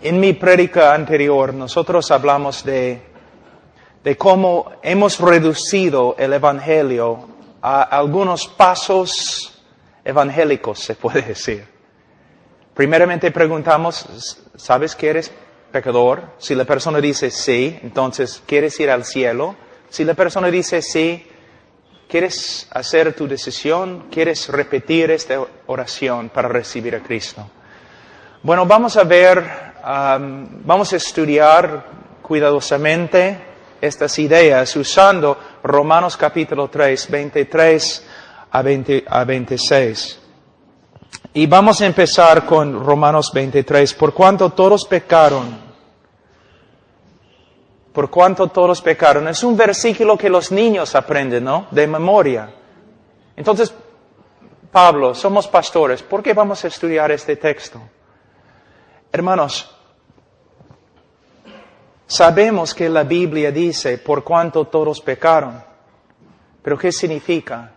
En mi prédica anterior nosotros hablamos de cómo hemos reducido el Evangelio a algunos pasos evangélicos, se puede decir. Primeramente preguntamos, ¿sabes que eres pecador? Si la persona dice sí, entonces ¿quieres ir al cielo? Si la persona dice sí, ¿quieres hacer tu decisión? ¿Quieres repetir esta oración para recibir a Cristo? Bueno, vamos a estudiar cuidadosamente estas ideas usando Romanos capítulo 3, 23 a 26. Y vamos a empezar con Romanos 23. Por cuanto todos pecaron. Por cuanto todos pecaron. Es un versículo que los niños aprenden, ¿no? De memoria. Entonces, Pablo, somos pastores. ¿Por qué vamos a estudiar este texto? Hermanos, sabemos que la Biblia dice, por cuanto todos pecaron. Pero ¿qué significa?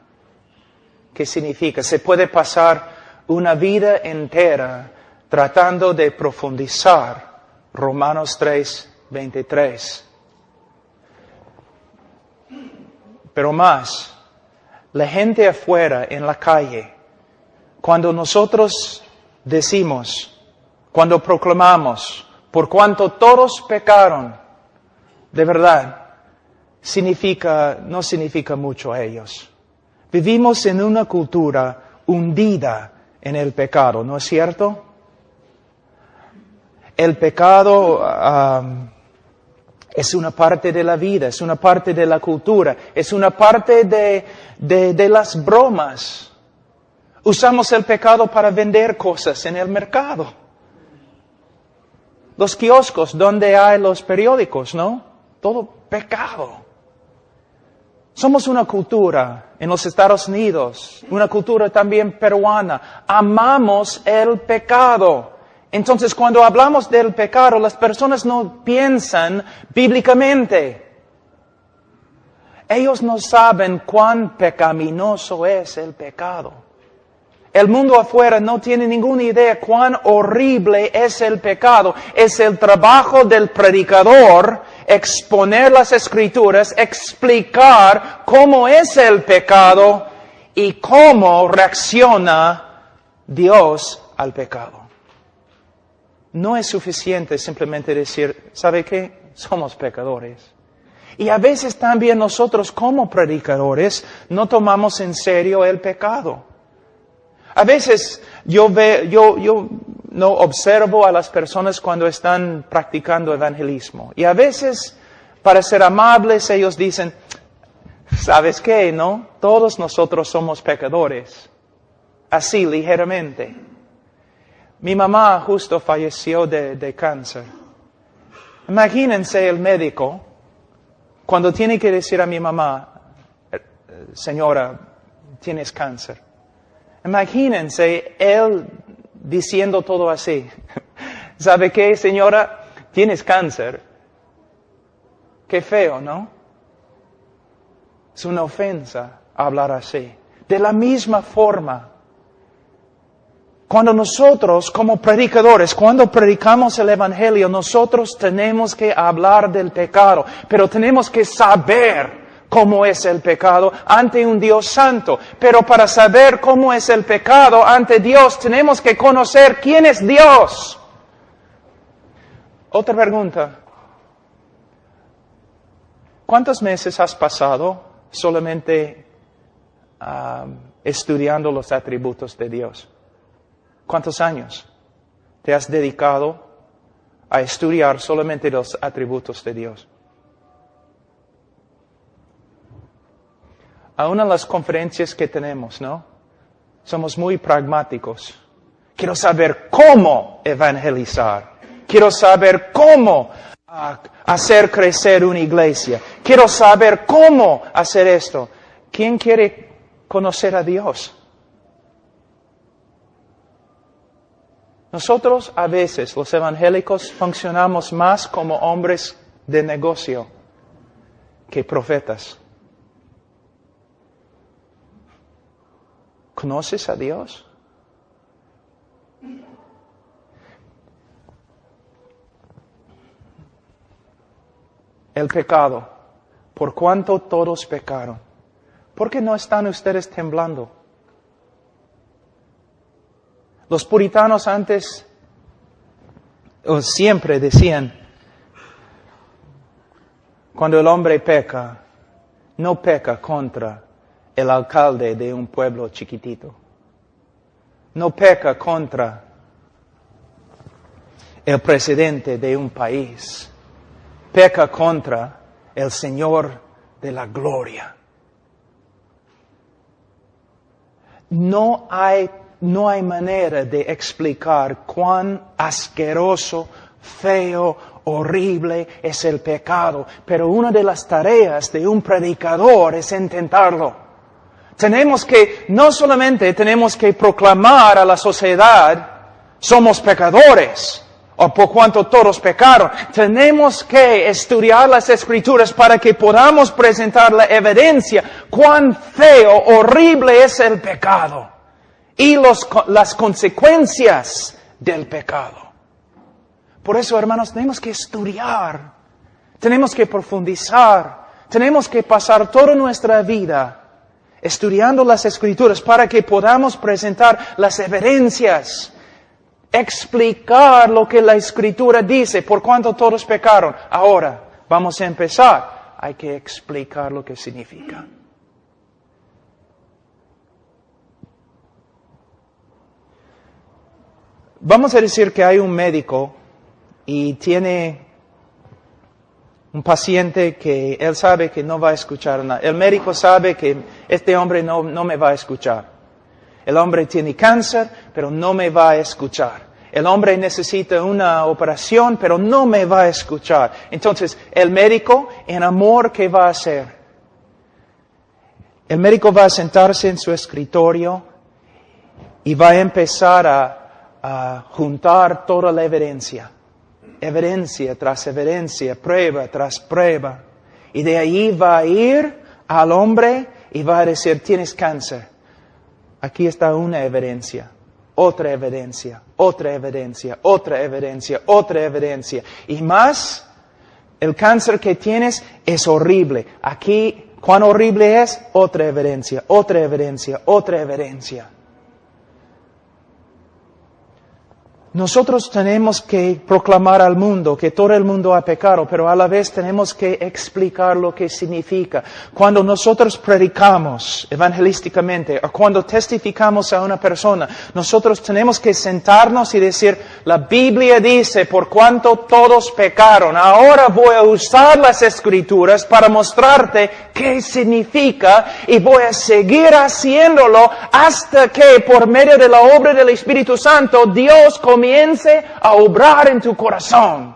¿Qué significa? Se puede pasar una vida entera tratando de profundizar Romanos 3, 23. Pero más, la gente afuera en la calle, cuando nosotros decimos, cuando proclamamos, por cuanto todos pecaron, de verdad, no significa mucho a ellos. Vivimos en una cultura hundida en el pecado, ¿no es cierto? El pecado es una parte de la vida, es una parte de la cultura, es una parte de las bromas. Usamos el pecado para vender cosas en el mercado. Los kioscos donde hay los periódicos, ¿no? Todo pecado. Somos una cultura en los Estados Unidos, una cultura también peruana. Amamos el pecado. Entonces, cuando hablamos del pecado, las personas no piensan bíblicamente. Ellos no saben cuán pecaminoso es el pecado. El mundo afuera no tiene ninguna idea cuán horrible es el pecado. Es el trabajo del predicador exponer las Escrituras, explicar cómo es el pecado y cómo reacciona Dios al pecado. No es suficiente simplemente decir, ¿sabe qué? Somos pecadores. Y a veces también nosotros como predicadores no tomamos en serio el pecado. A veces yo no observo a las personas cuando están practicando evangelismo. Y a veces, para ser amables, ellos dicen, ¿sabes qué? ¿No? Todos nosotros somos pecadores. Así, ligeramente. Mi mamá justo falleció de cáncer. Imagínense el médico cuando tiene que decir a mi mamá, señora, tienes cáncer. Imagínense él diciendo todo así. ¿Sabe qué, señora? Tienes cáncer. Qué feo, ¿no? Es una ofensa hablar así. De la misma forma, cuando nosotros como predicadores, cuando predicamos el Evangelio, nosotros tenemos que hablar del pecado, pero tenemos que saber cómo es el pecado ante un Dios santo. Pero para saber cómo es el pecado ante Dios, tenemos que conocer quién es Dios. Otra pregunta. ¿Cuántos meses has pasado solamente estudiando los atributos de Dios? ¿Cuántos años te has dedicado a estudiar solamente los atributos de Dios? Aún en las conferencias que tenemos, ¿no? Somos muy pragmáticos. Quiero saber cómo evangelizar. Quiero saber cómo hacer crecer una iglesia. Quiero saber cómo hacer esto. ¿Quién quiere conocer a Dios? Nosotros a veces, los evangélicos, funcionamos más como hombres de negocio que profetas. ¿Conoces a Dios? el pecado, por cuanto todos pecaron. ¿Por qué no están ustedes temblando? Los puritanos antes, o siempre decían, cuando el hombre peca, no peca contra el alcalde de un pueblo chiquitito. No peca contra el presidente de un país. Peca contra el Señor de la gloria. No hay manera de explicar cuán asqueroso, feo, horrible es el pecado, pero una de las tareas de un predicador es intentarlo. No solamente tenemos que proclamar a la sociedad, somos pecadores, o por cuanto todos pecaron, tenemos que estudiar las Escrituras para que podamos presentar la evidencia cuán feo, horrible es el pecado y las consecuencias del pecado. Por eso, hermanos, tenemos que estudiar, tenemos que profundizar, tenemos que pasar toda nuestra vida estudiando las Escrituras para que podamos presentar las evidencias, explicar lo que la Escritura dice, por cuanto todos pecaron. Ahora, vamos a empezar. Hay que explicar lo que significa. Vamos a decir que hay un médico y tiene un paciente que él sabe que no va a escuchar nada. El médico sabe que este hombre no me va a escuchar. El hombre tiene cáncer, pero no me va a escuchar. El hombre necesita una operación, pero no me va a escuchar. Entonces, el médico, en amor, ¿qué va a hacer? El médico va a sentarse en su escritorio y va a empezar a juntar toda la evidencia. Evidencia tras evidencia, prueba tras prueba. Y de ahí va a ir al hombre y va a decir, tienes cáncer. Aquí está una evidencia, otra evidencia, otra evidencia, otra evidencia, otra evidencia. Y más, el cáncer que tienes es horrible. Aquí, ¿cuán horrible es? Otra evidencia, otra evidencia, otra evidencia. Nosotros tenemos que proclamar al mundo que todo el mundo ha pecado, pero a la vez tenemos que explicar lo que significa. Cuando nosotros predicamos evangelísticamente o cuando testificamos a una persona, nosotros tenemos que sentarnos y decir, la Biblia dice, por cuanto todos pecaron. Ahora voy a usar las Escrituras para mostrarte qué significa y voy a seguir haciéndolo hasta que por medio de la obra del Espíritu Santo Dios comience a obrar en tu corazón.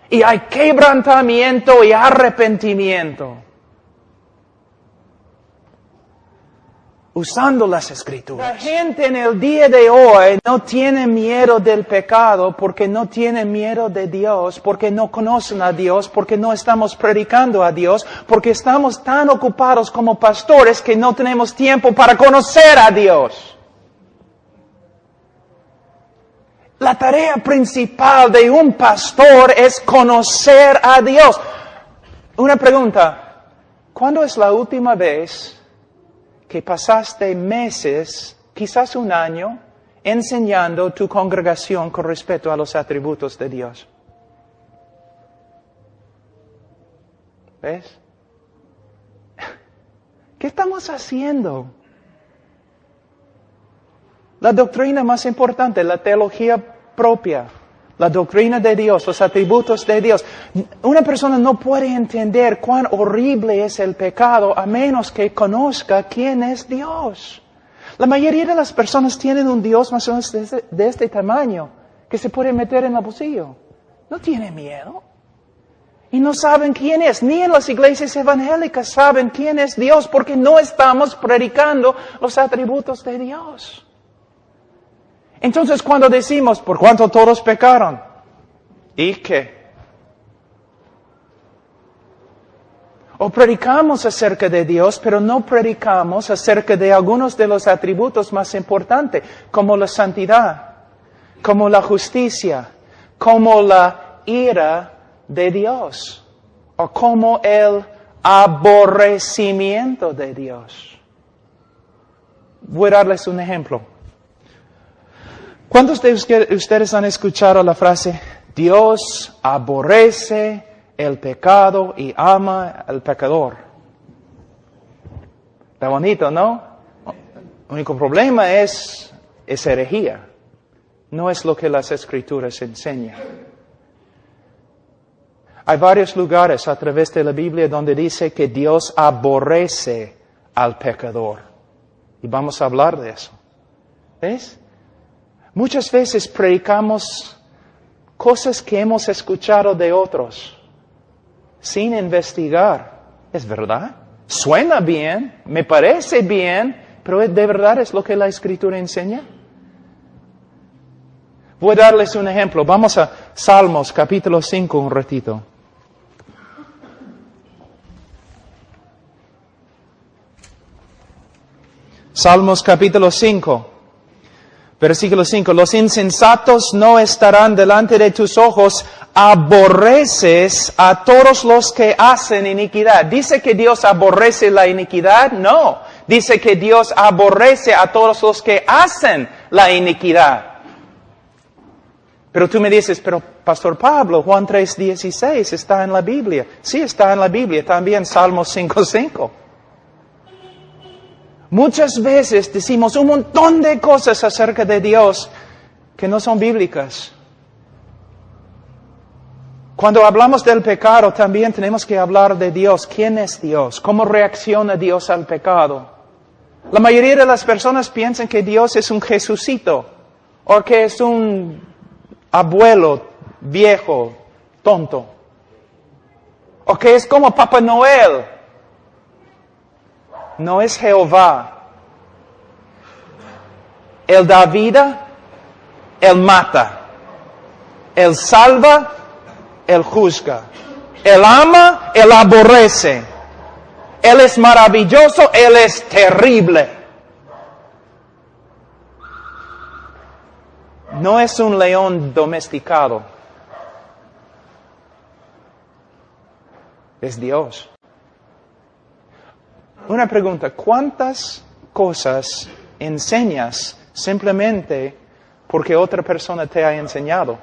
Y hay quebrantamiento y arrepentimiento. Usando las Escrituras. La gente en el día de hoy no tiene miedo del pecado porque no tiene miedo de Dios, porque no conocen a Dios, porque no estamos predicando a Dios, porque estamos tan ocupados como pastores que no tenemos tiempo para conocer a Dios. La tarea principal de un pastor es conocer a Dios. Una pregunta, ¿cuándo es la última vez que pasaste meses, quizás un año, enseñando tu congregación con respecto a los atributos de Dios? ¿Ves? ¿Qué estamos haciendo? La doctrina más importante, la teología propia, la doctrina de Dios, los atributos de Dios. Una persona no puede entender cuán horrible es el pecado a menos que conozca quién es Dios. La mayoría de las personas tienen un Dios más o menos de este tamaño que se puede meter en el bolsillo. No tiene miedo. Y no saben quién es. Ni en las iglesias evangélicas saben quién es Dios porque no estamos predicando los atributos de Dios. Entonces cuando decimos, por cuanto todos pecaron, ¿y qué? O predicamos acerca de Dios, pero no predicamos acerca de algunos de los atributos más importantes, como la santidad, como la justicia, como la ira de Dios. o como el aborrecimiento de Dios. Voy a darles un ejemplo. ¿Cuántos de ustedes han escuchado la frase, Dios aborrece el pecado y ama al pecador? Está bonito, ¿no? El único problema es herejía. No es lo que las Escrituras enseñan. Hay varios lugares a través de la Biblia donde dice que Dios aborrece al pecador. Y vamos a hablar de eso. ¿Ves? Muchas veces predicamos cosas que hemos escuchado de otros, sin investigar. ¿Es verdad? Suena bien, me parece bien, pero ¿de verdad es lo que la Escritura enseña? Voy a darles un ejemplo. Vamos a Salmos capítulo 5 un ratito. Salmos capítulo 5. Versículo 5, los insensatos no estarán delante de tus ojos, aborreces a todos los que hacen iniquidad. ¿Dice que Dios aborrece la iniquidad? No, dice que Dios aborrece a todos los que hacen la iniquidad. Pero tú me dices, pero Pastor Pablo, Juan 3:16 está en la Biblia. Sí, está en la Biblia, también Salmos 5:5. Muchas veces decimos un montón de cosas acerca de Dios que no son bíblicas. Cuando hablamos del pecado, también tenemos que hablar de Dios. ¿Quién es Dios? ¿Cómo reacciona Dios al pecado? La mayoría de las personas piensan que Dios es un Jesucito, o que es un abuelo viejo, tonto, o que es como Papá Noel. No es Jehová. Él da vida, Él mata. Él salva, Él juzga. Él ama, Él aborrece. Él es maravilloso, Él es terrible. No es un león domesticado. Es Dios. Una pregunta, ¿cuántas cosas enseñas simplemente porque otra persona te ha enseñado?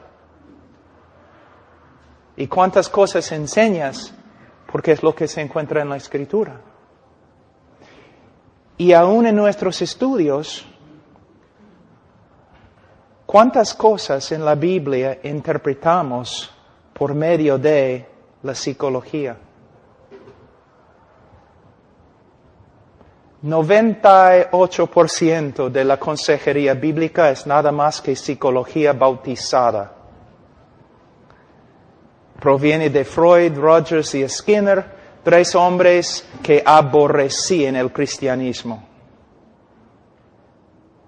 ¿Y cuántas cosas enseñas porque es lo que se encuentra en la Escritura? Y aún en nuestros estudios, ¿cuántas cosas en la Biblia interpretamos por medio de la psicología? 98% de la consejería bíblica es nada más que psicología bautizada. Proviene de Freud, Rogers y Skinner, 3 hombres que aborrecían el cristianismo.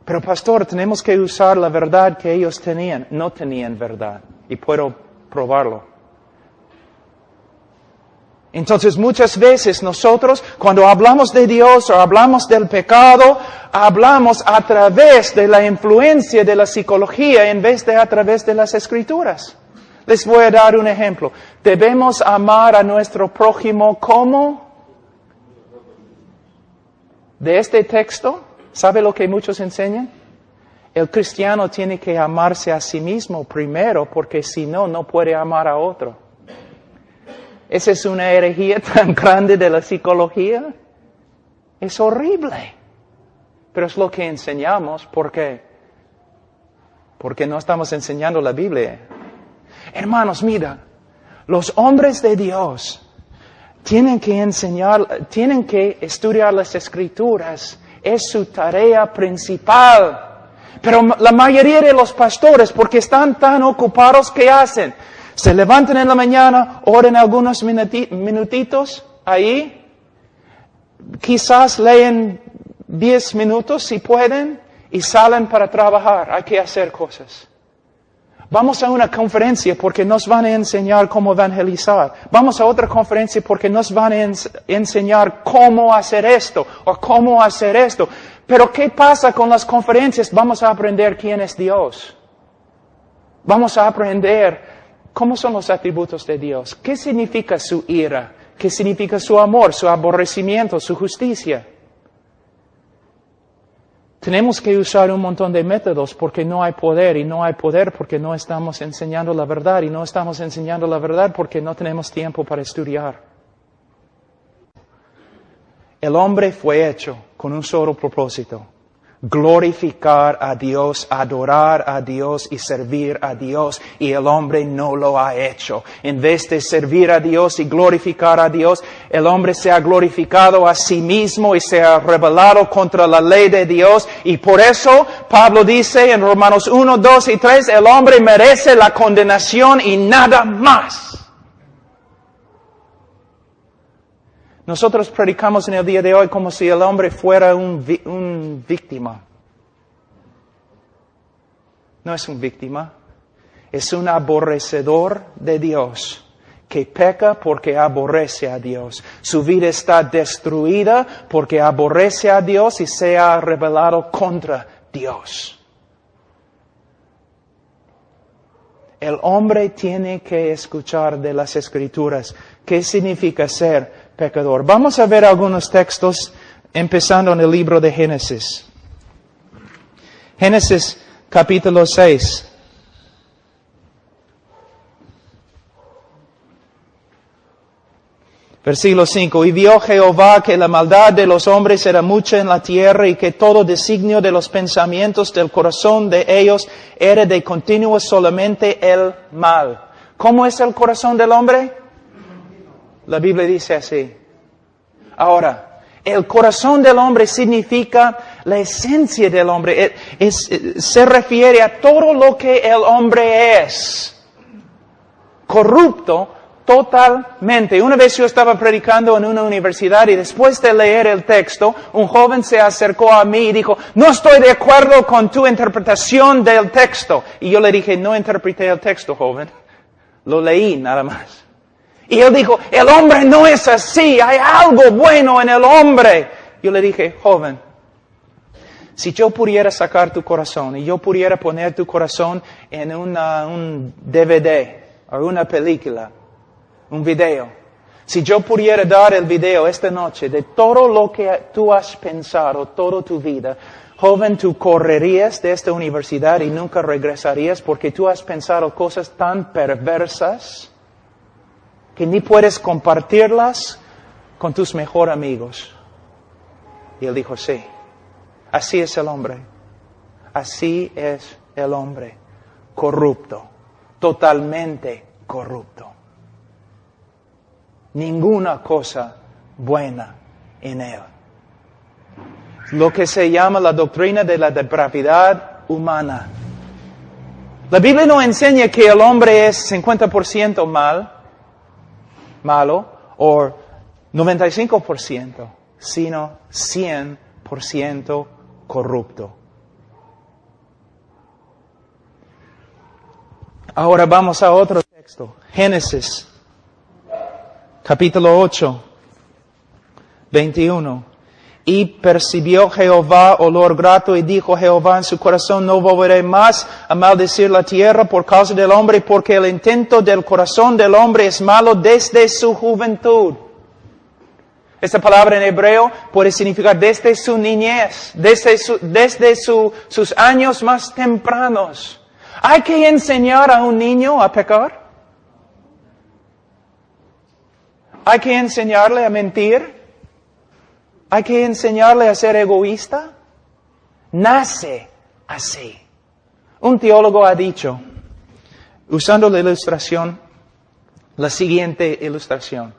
Pero pastor, tenemos que usar la verdad que ellos tenían. No tenían verdad. Y puedo probarlo. Entonces muchas veces nosotros cuando hablamos de Dios o hablamos del pecado, hablamos a través de la influencia de la psicología en vez de a través de las Escrituras. Les voy a dar un ejemplo. Debemos amar a nuestro prójimo como de este texto. ¿Sabe lo que muchos enseñan? El cristiano tiene que amarse a sí mismo primero porque si no, no puede amar a otro. Esa es una herejía tan grande de la psicología. Es horrible. Pero es lo que enseñamos. ¿Por qué? Porque no estamos enseñando la Biblia. Hermanos, mira, los hombres de Dios tienen que estudiar las Escrituras. Es su tarea principal. Pero la mayoría de los pastores, porque están tan ocupados, ¿qué hacen? Se levantan en la mañana, oran algunos minutitos ahí, quizás leen 10 minutos si pueden y salen para trabajar. Hay que hacer cosas. Vamos a una conferencia porque nos van a enseñar cómo evangelizar. Vamos a otra conferencia porque nos van a enseñar cómo hacer esto o cómo hacer esto. Pero ¿qué pasa con las conferencias? Vamos a aprender quién es Dios. Vamos a aprender ¿Cómo son los atributos de Dios? ¿Qué significa su ira? ¿Qué significa su amor, su aborrecimiento, su justicia? Tenemos que usar un montón de métodos porque no hay poder, y no hay poder porque no estamos enseñando la verdad, y no estamos enseñando la verdad porque no tenemos tiempo para estudiar. El hombre fue hecho con un solo propósito: glorificar a Dios, adorar a Dios y servir a Dios, y el hombre no lo ha hecho. En vez de servir a Dios y glorificar a Dios, el hombre se ha glorificado a sí mismo y se ha rebelado contra la ley de Dios, y por eso Pablo dice en Romanos 1, 2 y 3, el hombre merece la condenación y nada más. Nosotros predicamos en el día de hoy como si el hombre fuera un víctima. No es un víctima, es un aborrecedor de Dios, que peca porque aborrece a Dios. Su vida está destruida porque aborrece a Dios y se ha rebelado contra Dios. El hombre tiene que escuchar de las Escrituras qué significa ser pecador. Vamos a ver algunos textos empezando en el libro de Génesis. Génesis capítulo 6. Versículo 5. Y vio Jehová que la maldad de los hombres era mucha en la tierra, y que todo designio de los pensamientos del corazón de ellos era de continuo solamente el mal. ¿Cómo es el corazón del hombre? La Biblia dice así. Ahora, el corazón del hombre significa la esencia del hombre. Se refiere a todo lo que el hombre es. Corrupto totalmente. Una vez yo estaba predicando en una universidad, y después de leer el texto, un joven se acercó a mí y dijo: no estoy de acuerdo con tu interpretación del texto. Y yo le dije: no interpreté el texto, joven. Lo leí nada más. Y él dijo: el hombre no es así, hay algo bueno en el hombre. Yo le dije: joven, si yo pudiera sacar tu corazón y yo pudiera poner tu corazón en un DVD o una película, un video, si yo pudiera dar el video esta noche de todo lo que tú has pensado toda tu vida, joven, tú correrías de esta universidad y nunca regresarías, porque tú has pensado cosas tan perversas que ni puedes compartirlas con tus mejores amigos. Y él dijo: sí, así es el hombre. Así es el hombre. Corrupto. Totalmente corrupto. Ninguna cosa buena en él. Lo que se llama la doctrina de la depravidad humana. La Biblia no enseña que el hombre es 50% malo, o 95%, sino 100% corrupto. Ahora vamos a otro texto. Génesis, capítulo 8, 21. Y percibió Jehová olor grato, y dijo Jehová en su corazón: no volveré más a maldecir la tierra por causa del hombre, porque el intento del corazón del hombre es malo desde su juventud. Esta palabra en hebreo puede significar desde su niñez, desde sus años más tempranos. ¿Hay que enseñar a un niño a pecar? ¿Hay que enseñarle a mentir? ¿Hay que enseñarle a ser egoísta? Nace así. Un teólogo ha dicho, usando la ilustración, la siguiente ilustración.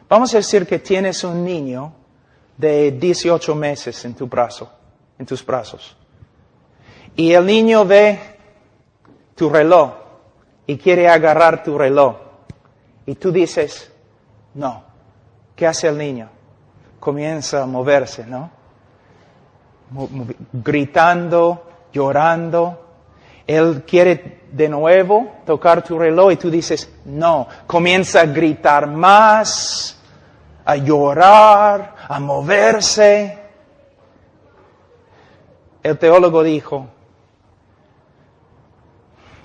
Vamos a decir que tienes un niño de 18 meses en tus brazos. Y el niño ve tu reloj y quiere agarrar tu reloj. Y tú dices: no. ¿Qué hace el niño? Comienza a moverse, ¿no? Gritando, llorando. Él quiere de nuevo tocar tu reloj y tú dices: no. Comienza a gritar más, a llorar, a moverse. El teólogo dijo: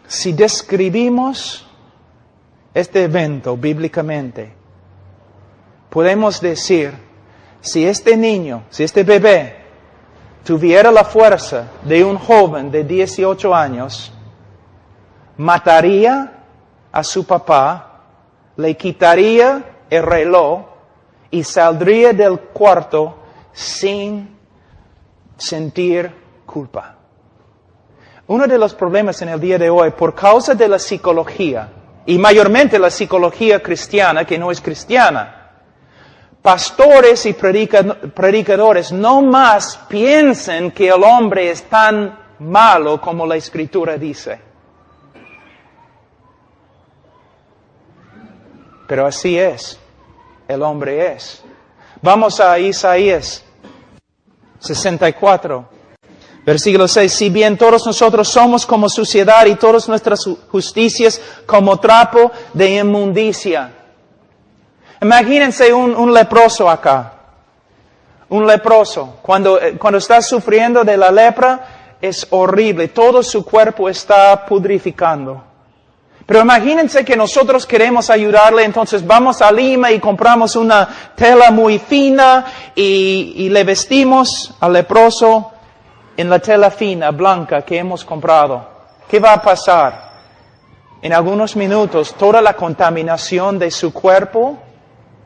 si describimos este evento bíblicamente, podemos decir, si este niño, si este bebé tuviera la fuerza de un joven de 18 años, mataría a su papá, le quitaría el reloj y saldría del cuarto sin sentir culpa. Uno de los problemas en el día de hoy, por causa de la psicología, y mayormente la psicología cristiana, que no es cristiana, pastores y predicadores no más piensan que el hombre es tan malo como la Escritura dice. Pero así es, el hombre es. Vamos a Isaías 64, versículo 6. Si bien todos nosotros somos como suciedad y todas nuestras justicias como trapo de inmundicia. Imagínense un leproso acá. Un leproso. Cuando está sufriendo de la lepra, es horrible. Todo su cuerpo está pudrificando. Pero imagínense que nosotros queremos ayudarle, entonces vamos a Lima y compramos una tela muy fina y le vestimos al leproso en la tela fina, blanca, que hemos comprado. ¿Qué va a pasar? En algunos minutos, toda la contaminación de su cuerpo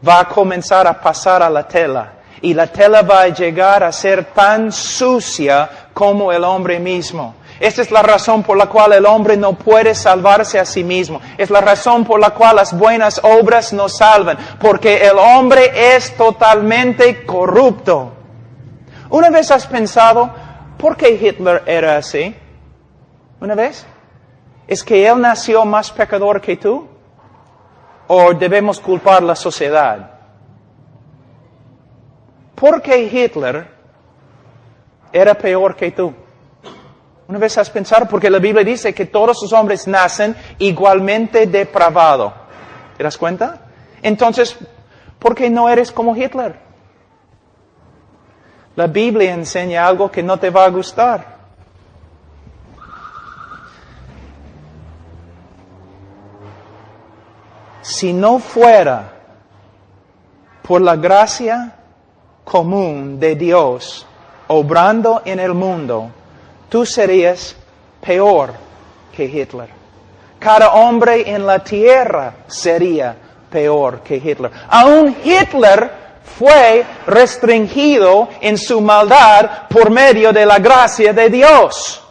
va a comenzar a pasar a la tela. Y la tela va a llegar a ser tan sucia como el hombre mismo. Esta es la razón por la cual el hombre no puede salvarse a sí mismo. Es la razón por la cual las buenas obras no salvan. Porque el hombre es totalmente corrupto. ¿Una vez has pensado por qué Hitler era así? ¿Una vez? ¿Es que él nació más pecador que tú? ¿O debemos culpar a la sociedad? ¿Por qué Hitler era peor que tú? ¿Una vez has pensado? Porque la Biblia dice que todos los hombres nacen igualmente depravados. ¿Te das cuenta? Entonces, ¿por qué no eres como Hitler? La Biblia enseña algo que no te va a gustar. Si no fuera por la gracia común de Dios obrando en el mundo, tú serías peor que Hitler. Cada hombre en la tierra sería peor que Hitler. Aún Hitler fue restringido en su maldad por medio de la gracia de Dios.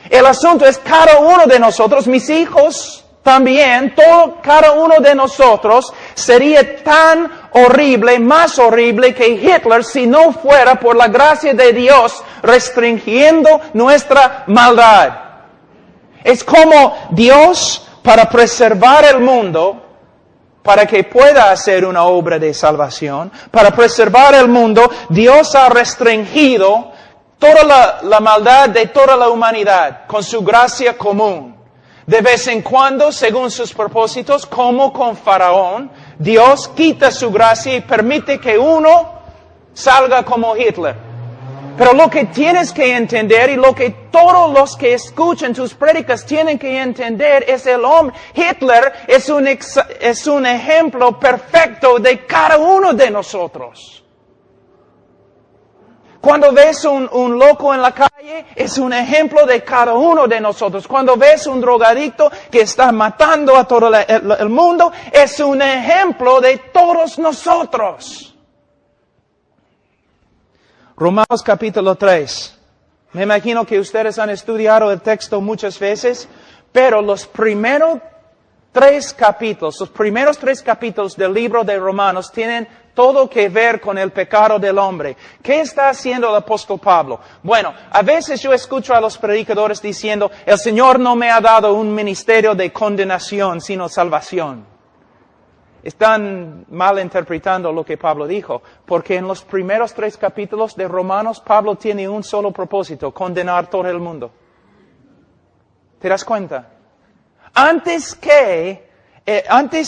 El asunto es cada uno de nosotros, mis hijos también, cada uno de nosotros sería tan horrible, más horrible que Hitler si no fuera por la gracia de Dios restringiendo nuestra maldad. Es como Dios, para preservar el mundo, para que pueda hacer una obra de salvación, para preservar el mundo, Dios ha restringido toda la maldad de toda la humanidad con su gracia común. De vez en cuando, según sus propósitos, como con Faraón, Dios quita su gracia y permite que uno salga como Hitler. Pero lo que tienes que entender y lo que todos los que escuchan tus prédicas tienen que entender es el hombre. Hitler es un ejemplo perfecto de cada uno de nosotros. Cuando ves un loco en la calle, es un ejemplo de cada uno de nosotros. Cuando ves un drogadicto que está matando a todo el mundo, es un ejemplo de todos nosotros. Romanos capítulo 3. Me imagino que ustedes han estudiado el texto muchas veces, pero los primeros tres capítulos del libro de Romanos tienen todo que ver con el pecado del hombre. ¿Qué está haciendo el apóstol Pablo? Bueno, a veces yo escucho a los predicadores diciendo, el Señor no me ha dado un ministerio de condenación, sino salvación. Están malinterpretando lo que Pablo dijo, porque en los primeros 3 capítulos de Romanos, Pablo tiene un solo propósito, condenar todo el mundo. ¿Te das cuenta? Antes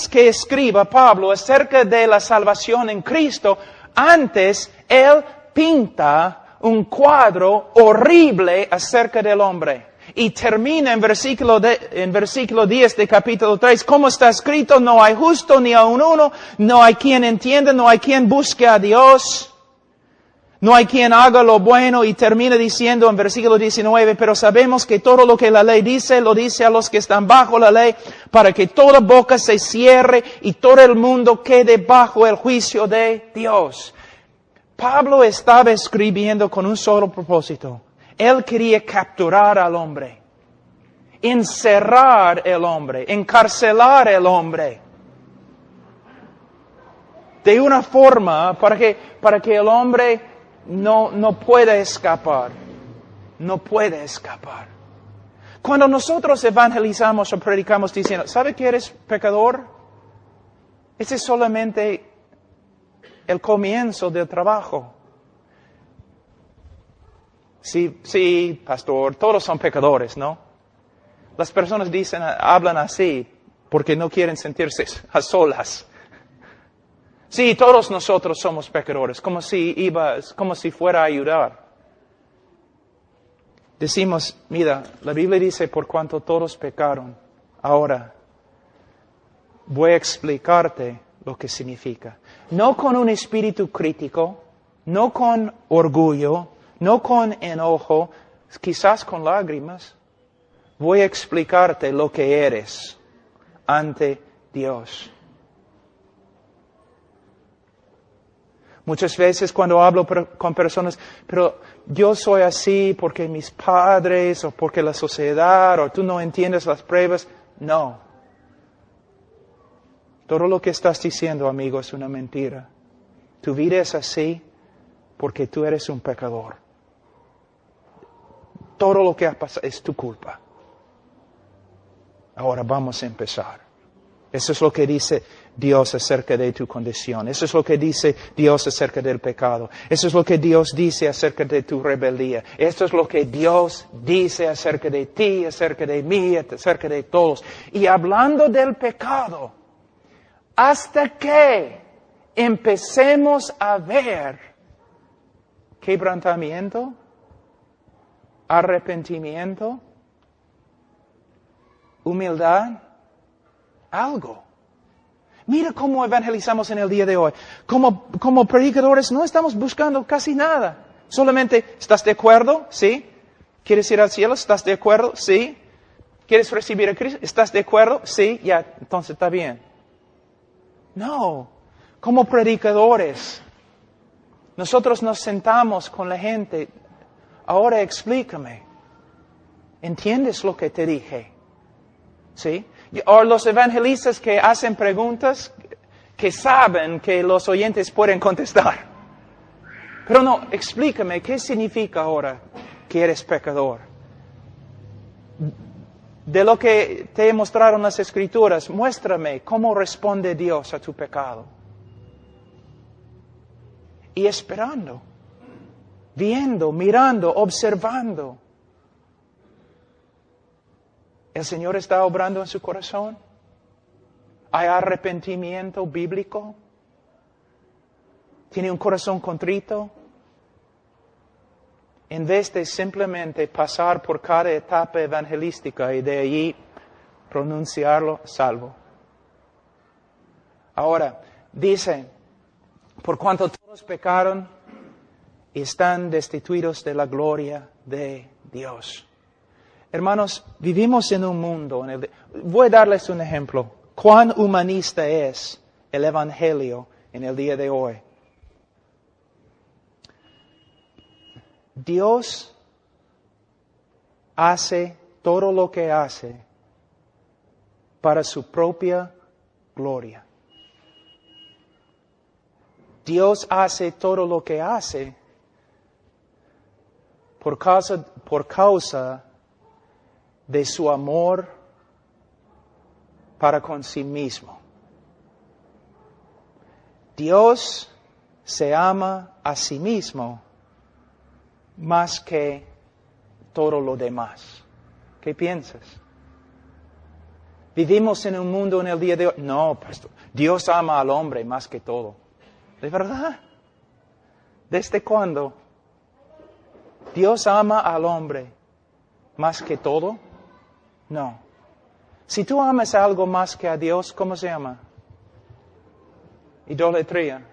que escriba Pablo acerca de la salvación en Cristo, antes él pinta un cuadro horrible acerca del hombre. Y termina en versículo 10 de capítulo 3, como está escrito, no hay justo ni aun uno, no hay quien entienda, no hay quien busque a Dios. No hay quien haga lo bueno, y termina diciendo en versículo 19, pero sabemos que todo lo que la ley dice, lo dice a los que están bajo la ley, para que toda boca se cierre y todo el mundo quede bajo el juicio de Dios. Pablo estaba escribiendo con un solo propósito. Él quería capturar al hombre, encerrar al hombre, encarcelar al hombre. De una forma para que el hombre no puede escapar. No puede escapar. Cuando nosotros evangelizamos o predicamos diciendo, ¿sabe que eres pecador? Ese es solamente el comienzo del trabajo. Sí, pastor, todos son pecadores, ¿no? Las personas hablan así porque no quieren sentirse a solas. Sí, todos nosotros somos pecadores, como si fuera a ayudar. Decimos, mira, la Biblia dice, por cuanto todos pecaron. Ahora, voy a explicarte lo que significa. No con un espíritu crítico, no con orgullo, no con enojo, quizás con lágrimas. Voy a explicarte lo que eres ante Dios. Muchas veces cuando hablo con personas, pero yo soy así porque mis padres, o porque la sociedad, o tú no entiendes las pruebas. No. Todo lo que estás diciendo, amigo, es una mentira. Tu vida es así porque tú eres un pecador. Todo lo que ha pasado es tu culpa. Ahora vamos a empezar. Eso es lo que dice Dios acerca de tu condición. Eso es lo que dice Dios acerca del pecado. Eso es lo que Dios dice acerca de tu rebeldía. Esto es lo que Dios dice acerca de ti, acerca de mí, acerca de todos. Y hablando del pecado, hasta que empecemos a ver quebrantamiento, arrepentimiento, humildad, algo. Mira cómo evangelizamos en el día de hoy. Como predicadores no estamos buscando casi nada. Solamente, ¿estás de acuerdo? ¿Sí? ¿Quieres ir al cielo? ¿Estás de acuerdo? ¿Sí? ¿Quieres recibir a Cristo? ¿Estás de acuerdo? Sí, ya, entonces está bien. No, como predicadores, nosotros nos sentamos con la gente. Ahora explícame. ¿Entiendes lo que te dije? ¿Sí? O los evangelistas que hacen preguntas que saben que los oyentes pueden contestar. Pero no, explícame, ¿qué significa ahora que eres pecador? De lo que te he mostrado en las Escrituras, muéstrame cómo responde Dios a tu pecado. Y esperando, viendo, mirando, observando. ¿El Señor está obrando en su corazón? ¿Hay arrepentimiento bíblico? ¿Tiene un corazón contrito? En vez de simplemente pasar por cada etapa evangelística y de allí pronunciarlo salvo. Ahora, dice, por cuanto todos pecaron y están destituidos de la gloria de Dios. Hermanos, vivimos en un mundo, voy a darles un ejemplo. ¿Cuán humanista es el Evangelio en el día de hoy? Dios hace todo lo que hace para su propia gloria. Dios hace todo lo que hace por causa de su amor para con sí mismo. Dios se ama a sí mismo más que todo lo demás. ¿Qué piensas? Vivimos en un mundo en el día de hoy. No, pastor, Dios ama al hombre más que todo. ¿De verdad? ¿Desde cuándo? Dios ama al hombre más que todo? No. Si tú amas algo más que a Dios, ¿cómo se llama? Idolatría.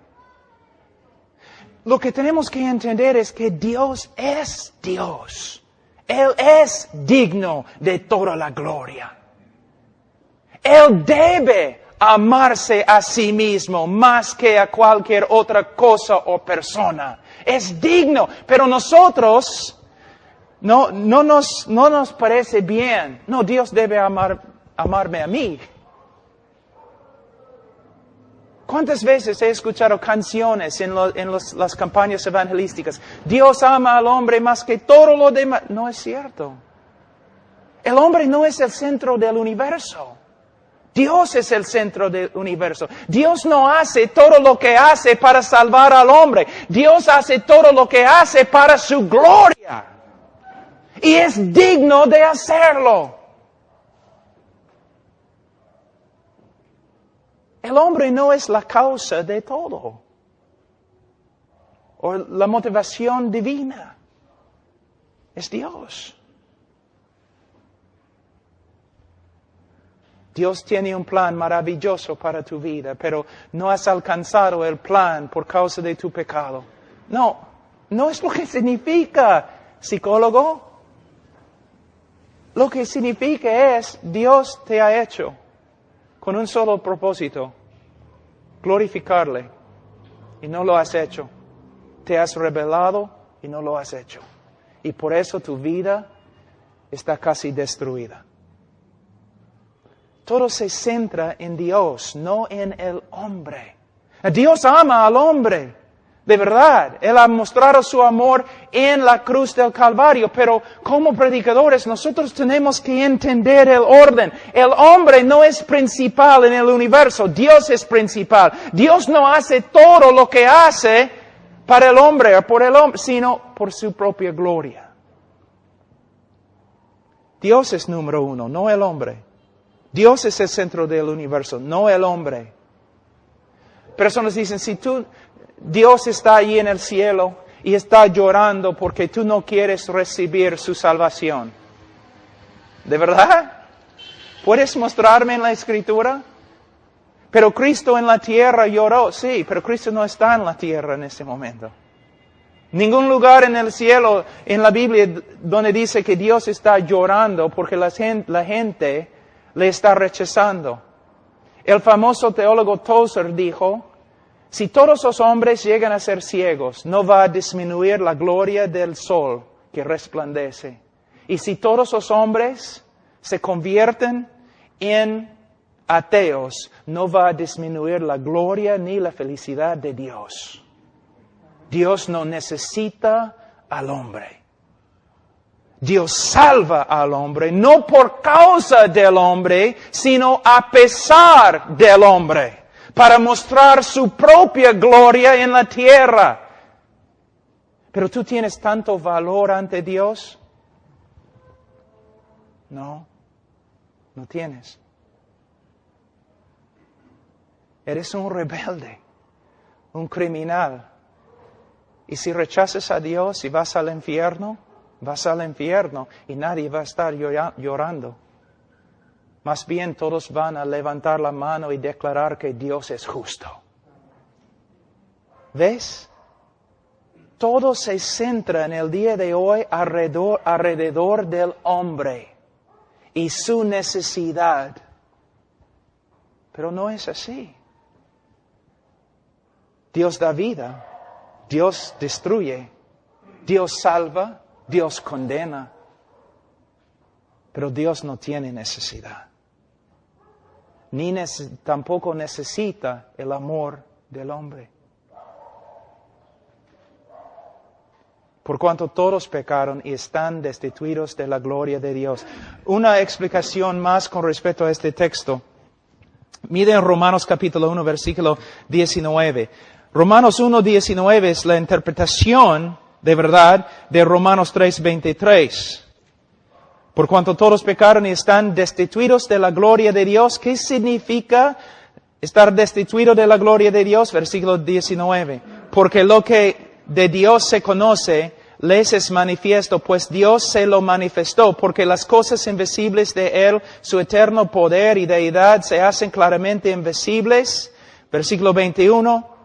Lo que tenemos que entender es que Dios es Dios. Él es digno de toda la gloria. Él debe amarse a sí mismo más que a cualquier otra cosa o persona. Es digno, pero nosotros no nos parece bien. No, Dios debe amarme a mí. ¿Cuántas veces he escuchado canciones en las campañas evangelísticas? Dios ama al hombre más que todo lo demás. No es cierto. El hombre no es el centro del universo. Dios es el centro del universo. Dios no hace todo lo que hace para salvar al hombre. Dios hace todo lo que hace para su gloria. Y es digno de hacerlo. El hombre no es la causa de todo. O la motivación divina. Es Dios. Dios tiene un plan maravilloso para tu vida, pero no has alcanzado el plan por causa de tu pecado. No es lo que significa, psicólogo. Lo que significa es, Dios te ha hecho con un solo propósito, glorificarle, y no lo has hecho. Te has rebelado y no lo has hecho. Y por eso tu vida está casi destruida. Todo se centra en Dios, no en el hombre. Dios ama al hombre, de verdad. Él ha mostrado su amor en la cruz del Calvario, pero como predicadores nosotros tenemos que entender el orden. El hombre no es principal en el universo, Dios es principal. Dios no hace todo lo que hace para el hombre o por el hombre, sino por su propia gloria. Dios es número uno, no el hombre. Dios es el centro del universo, no el hombre. Personas dicen, si Dios está allí en el cielo y está llorando porque tú no quieres recibir su salvación. ¿De verdad? ¿Puedes mostrarme en la Escritura? Pero Cristo en la tierra lloró. Sí, pero Cristo no está en la tierra en este momento. Ningún lugar en el cielo, en la Biblia, donde dice que Dios está llorando porque la gente le está rechazando. El famoso teólogo Tozer dijo, si todos los hombres llegan a ser ciegos, no va a disminuir la gloria del sol que resplandece. Y si todos los hombres se convierten en ateos, no va a disminuir la gloria ni la felicidad de Dios. Dios no necesita al hombre. Dios salva al hombre, no por causa del hombre, sino a pesar del hombre, para mostrar su propia gloria en la tierra. Pero tú tienes tanto valor ante Dios. No tienes. Eres un rebelde, un criminal. Y si rechazas a Dios y vas al infierno y nadie va a estar llorando. Más bien todos van a levantar la mano y declarar que Dios es justo. ¿Ves? Todo se centra en el día de hoy alrededor del hombre y su necesidad. Pero no es así. Dios da vida, Dios destruye, Dios salva, Dios condena, pero Dios no tiene necesidad. Tampoco necesita el amor del hombre. Por cuanto todos pecaron y están destituidos de la gloria de Dios. Una explicación más con respecto a este texto. Miren Romanos capítulo 1, versículo 19. Romanos 1, 19 es la interpretación de verdad de Romanos 3, 23. Por cuanto todos pecaron y están destituidos de la gloria de Dios. ¿Qué significa estar destituido de la gloria de Dios? Versículo 19. Porque lo que de Dios se conoce, les es manifiesto, pues Dios se lo manifestó, porque las cosas invisibles de Él, su eterno poder y deidad, se hacen claramente invisibles. Versículo 21.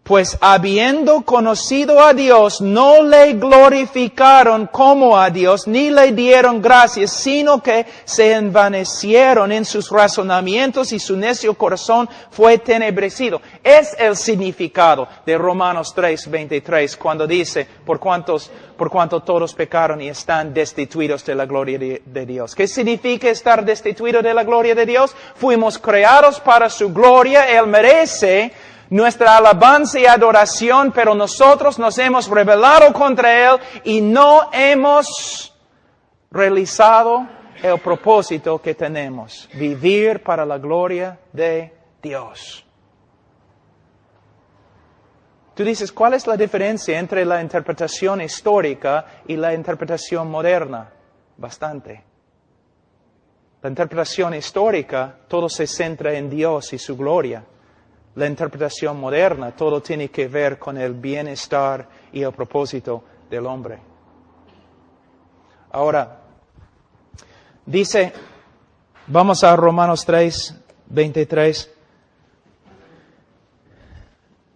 Pues habiendo conocido a Dios, no le glorificaron como a Dios, ni le dieron gracias, sino que se envanecieron en sus razonamientos y su necio corazón fue tenebrecido. Es el significado de Romanos 3:23, cuando dice, por cuanto todos pecaron y están destituidos de la gloria de Dios. ¿Qué significa estar destituidos de la gloria de Dios? Fuimos creados para su gloria, Él merece nuestra alabanza y adoración, pero nosotros nos hemos rebelado contra Él y no hemos realizado el propósito que tenemos, vivir para la gloria de Dios. Tú dices, ¿cuál es la diferencia entre la interpretación histórica y la interpretación moderna? Bastante. La interpretación histórica, todo se centra en Dios y su gloria. La interpretación moderna, todo tiene que ver con el bienestar y el propósito del hombre. Ahora, dice, vamos a Romanos 3:23.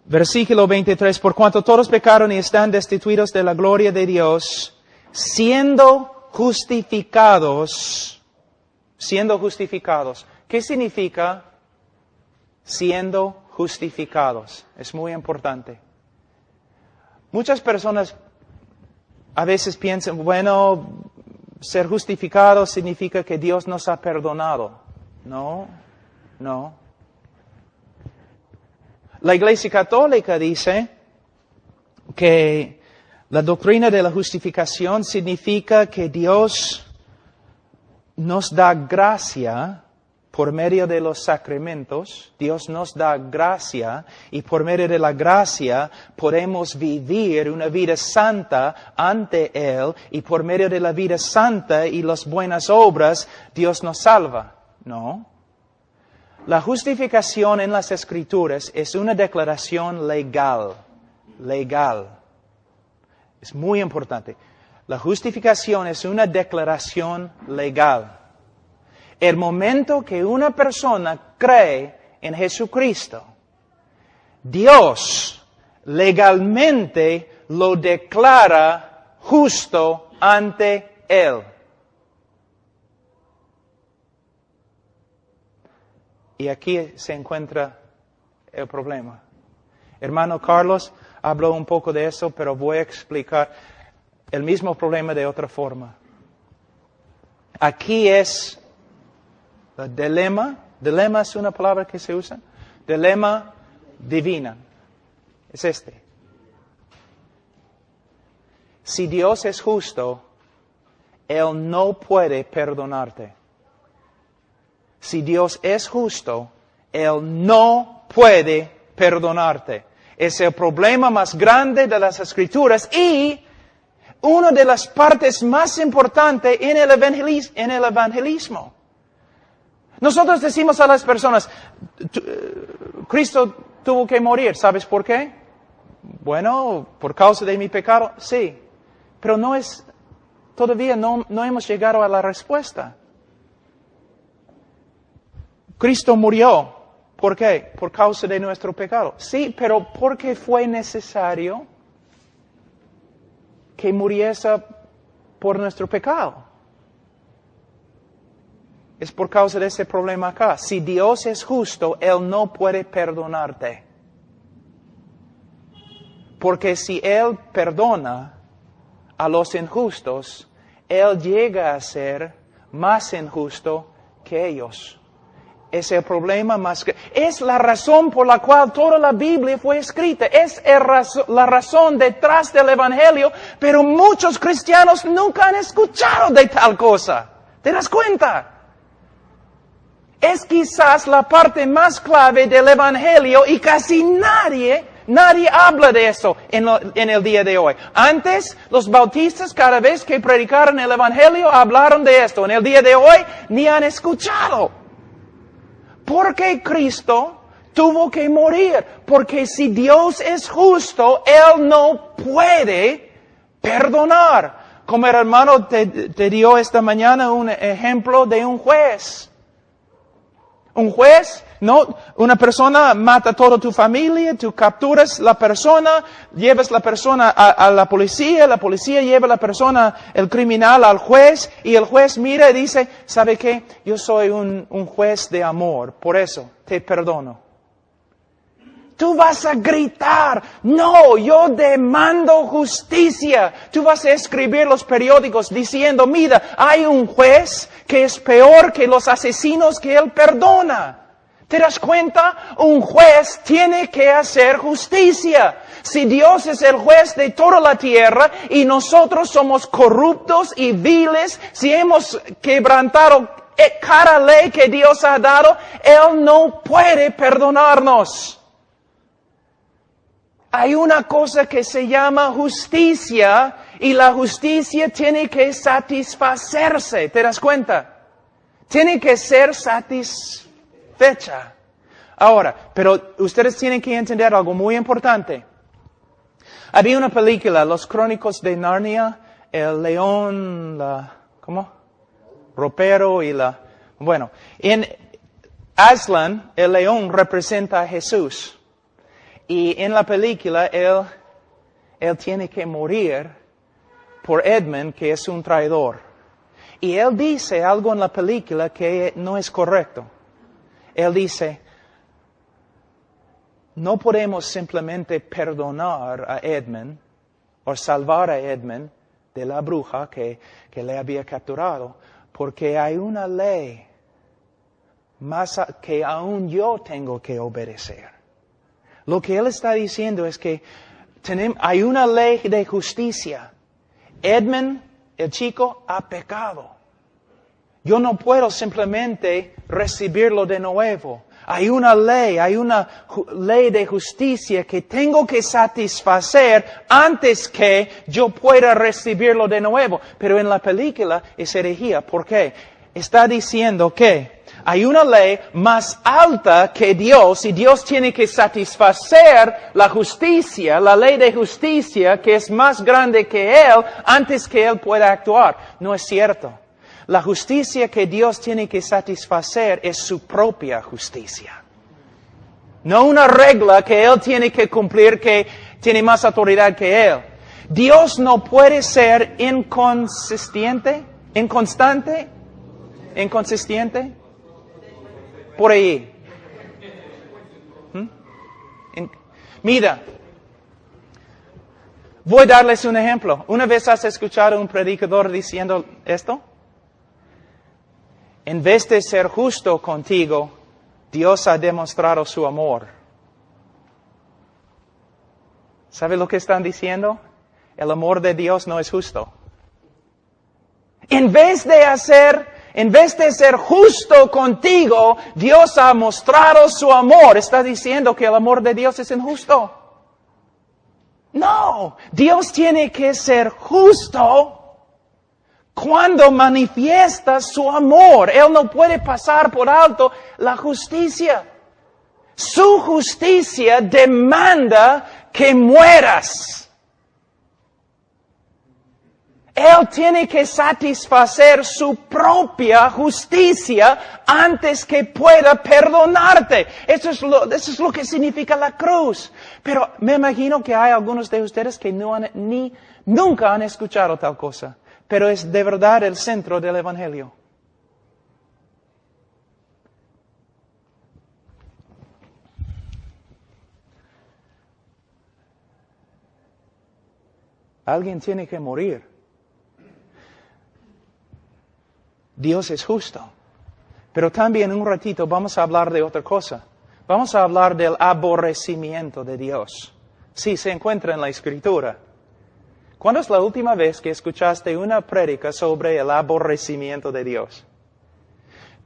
Versículo 23, por cuanto todos pecaron y están destituidos de la gloria de Dios, siendo justificados. ¿Qué significa siendo justificados? Es muy importante. Muchas personas a veces piensan, bueno, ser justificado significa que Dios nos ha perdonado. No. La Iglesia Católica dice que la doctrina de la justificación significa que Dios nos da gracia por medio de los sacramentos. Dios nos da gracia y por medio de la gracia podemos vivir una vida santa ante Él y por medio de la vida santa y las buenas obras Dios nos salva. No. La justificación en las Escrituras es una declaración legal. Es muy importante. La justificación es una declaración legal. El momento que una persona cree en Jesucristo, Dios legalmente lo declara justo ante Él. Y aquí se encuentra el problema. Hermano Carlos habló un poco de eso, pero voy a explicar el mismo problema de otra forma. Aquí es el dilema. Dilema es una palabra que se usa. Dilema divina. Es este. Si Dios es justo, Él no puede perdonarte. Si Dios es justo, Él no puede perdonarte. Es el problema más grande de las Escrituras y una de las partes más importantes en el evangelismo. Nosotros decimos a las personas, Cristo tuvo que morir, ¿sabes por qué? Bueno, por causa de mi pecado, sí. Pero todavía no hemos llegado a la respuesta. Cristo murió. ¿Por qué? Por causa de nuestro pecado. Sí, pero ¿por qué fue necesario que muriese por nuestro pecado? Es por causa de ese problema acá. Si Dios es justo, Él no puede perdonarte. Porque si Él perdona a los injustos, Él llega a ser más injusto que ellos. Es el problema más grande. Es la razón por la cual toda la Biblia fue escrita. Es la razón detrás del Evangelio, pero muchos cristianos nunca han escuchado de tal cosa. ¿Te das cuenta? Es quizás la parte más clave del Evangelio y casi nadie habla de eso en el día de hoy. Antes, los bautistas cada vez que predicaron el Evangelio hablaron de esto. En el día de hoy ni han escuchado. ¿Por qué Cristo tuvo que morir? Porque si Dios es justo, Él no puede Perdonar. Como el hermano te dio esta mañana un ejemplo de un juez. Un juez, no, una persona mata a toda tu familia, tú capturas la persona, llevas la persona a la policía lleva la persona, el criminal, al juez, y el juez mira y dice, ¿sabe qué? Yo soy un juez de amor, por eso te perdono. Tú vas a gritar, no, yo demando justicia. Tú vas a escribir los periódicos diciendo, mira, hay un juez que es peor que los asesinos que él perdona. ¿Te das cuenta? Un juez tiene que hacer justicia. Si Dios es el juez de toda la tierra y nosotros somos corruptos y viles, si hemos quebrantado cada ley que Dios ha dado, Él no puede perdonarnos. Hay una cosa que se llama justicia y la justicia tiene que satisfacerse. ¿Te das cuenta? Tiene que ser satisfecha. Ahora, pero ustedes tienen que entender algo muy importante. Había una película, Los Crónicos de Narnia, el león, ropero y bueno, en Aslan, el león representa a Jesús. Y en la película, él tiene que morir por Edmund, que es un traidor. Y él dice algo en la película que no es correcto. Él dice, no podemos simplemente perdonar a Edmund o salvar a Edmund de la bruja que le había capturado, porque hay una ley más que aún yo tengo que obedecer. Lo que él está diciendo es que hay una ley de justicia. Edmund, el chico, ha pecado. Yo no puedo simplemente recibirlo de nuevo. Hay una ley de justicia que tengo que satisfacer antes que yo pueda recibirlo de nuevo. Pero en la película es herejía. ¿Por qué? Está diciendo que hay una ley más alta que Dios y Dios tiene que satisfacer la justicia, la ley de justicia que es más grande que Él antes que Él pueda actuar. No es cierto. La justicia que Dios tiene que satisfacer es su propia justicia. No una regla que Él tiene que cumplir que tiene más autoridad que Él. Dios no puede ser inconsistente. Por ahí. Mira, voy a darles un ejemplo. ¿Una vez has escuchado a un predicador diciendo esto? En vez de ser justo contigo, Dios ha demostrado su amor. ¿Sabe lo que están diciendo? El amor de Dios no es justo. En vez de ser justo contigo, Dios ha mostrado su amor. Está diciendo que el amor de Dios es injusto. No, Dios tiene que ser justo cuando manifiesta su amor. Él no puede pasar por alto la justicia. Su justicia demanda que mueras. Él tiene que satisfacer su propia justicia antes que pueda perdonarte. Eso es lo que significa la cruz. Pero me imagino que hay algunos de ustedes que nunca han escuchado tal cosa. Pero es de verdad el centro del Evangelio. Alguien tiene que morir. Dios es justo. Pero también en un ratito vamos a hablar de otra cosa. Vamos a hablar del aborrecimiento de Dios. Sí, se encuentra en la Escritura. ¿Cuándo es la última vez que escuchaste una prédica sobre el aborrecimiento de Dios?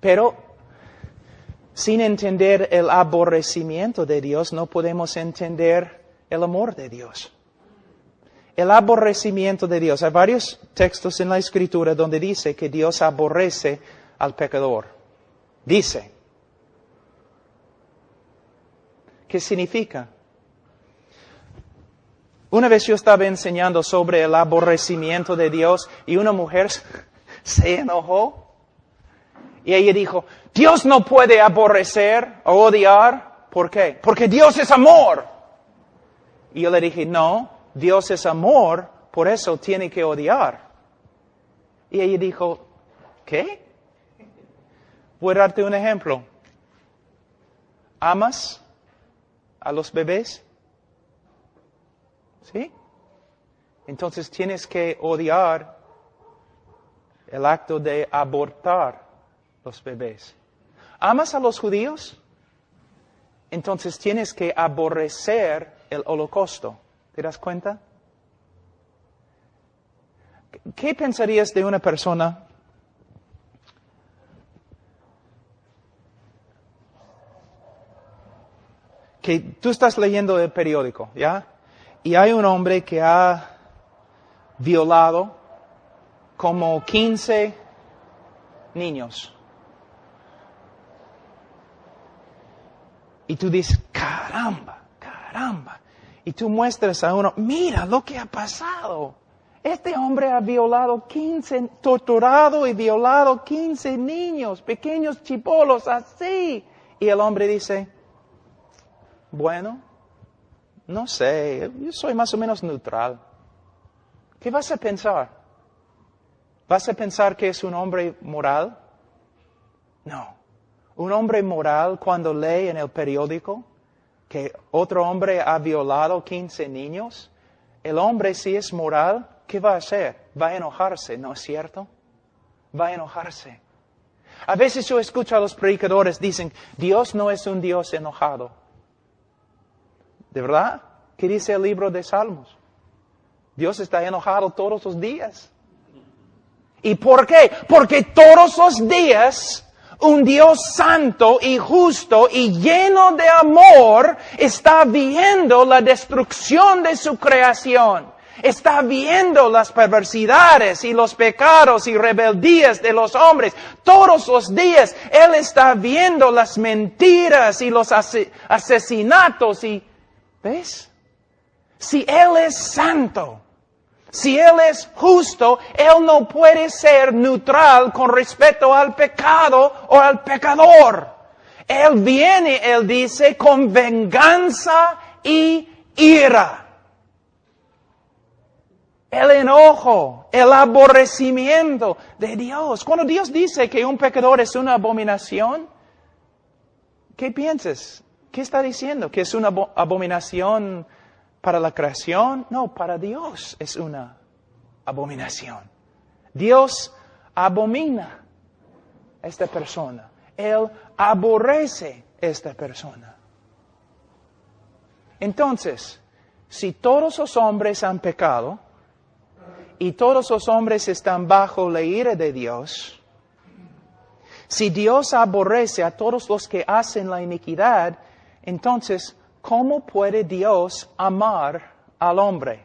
Pero sin entender el aborrecimiento de Dios no podemos entender el amor de Dios. El aborrecimiento de Dios. Hay varios textos en la Escritura donde dice que Dios aborrece al pecador. Dice. ¿Qué significa? Una vez yo estaba enseñando sobre el aborrecimiento de Dios y una mujer se enojó. Y ella dijo, Dios no puede aborrecer o odiar. ¿Por qué? Porque Dios es amor. Y yo le dije, no, Dios es amor, por eso tiene que odiar. Y ella dijo, ¿qué? Voy a darte un ejemplo. ¿Amas a los bebés? ¿Sí? Entonces tienes que odiar el acto de abortar los bebés. ¿Amas a los judíos? Entonces tienes que aborrecer el holocausto. ¿Te das cuenta? ¿Qué pensarías de una persona que tú estás leyendo el periódico, ¿ya? Y hay un hombre que ha violado como 15 niños. Y tú dices, caramba. Y tú muestras a uno, mira lo que ha pasado. Este hombre ha torturado y violado 15 niños, pequeños chibolos, así. Y el hombre dice, bueno, no sé, yo soy más o menos neutral. ¿Qué vas a pensar? ¿Vas a pensar que es un hombre moral? No. Un hombre moral cuando lee en el periódico que otro hombre ha violado 15 niños, el hombre si es moral, ¿qué va a hacer? Va a enojarse, ¿no es cierto? Va a enojarse. A veces yo escucho a los predicadores dicen, Dios no es un Dios enojado. ¿De verdad? ¿Qué dice el libro de Salmos? Dios está enojado todos los días. ¿Y por qué? Porque todos los días un Dios santo y justo y lleno de amor está viendo la destrucción de su creación. Está viendo las perversidades y los pecados y rebeldías de los hombres. Todos los días Él está viendo las mentiras y los asesinatos y... ¿Ves? Si Él es santo, si Él es justo, Él no puede ser neutral con respecto al pecado o al pecador. Él viene, Él dice, con venganza y ira. El enojo, el aborrecimiento de Dios. Cuando Dios dice que un pecador es una abominación, ¿qué piensas? ¿Qué está diciendo? ¿Que es una abominación para la creación? No, para Dios es una abominación. Dios abomina a esta persona. Él aborrece a esta persona. Entonces, si todos los hombres han pecado y todos los hombres están bajo la ira de Dios, si Dios aborrece a todos los que hacen la iniquidad, entonces, ¿cómo puede Dios amar al hombre?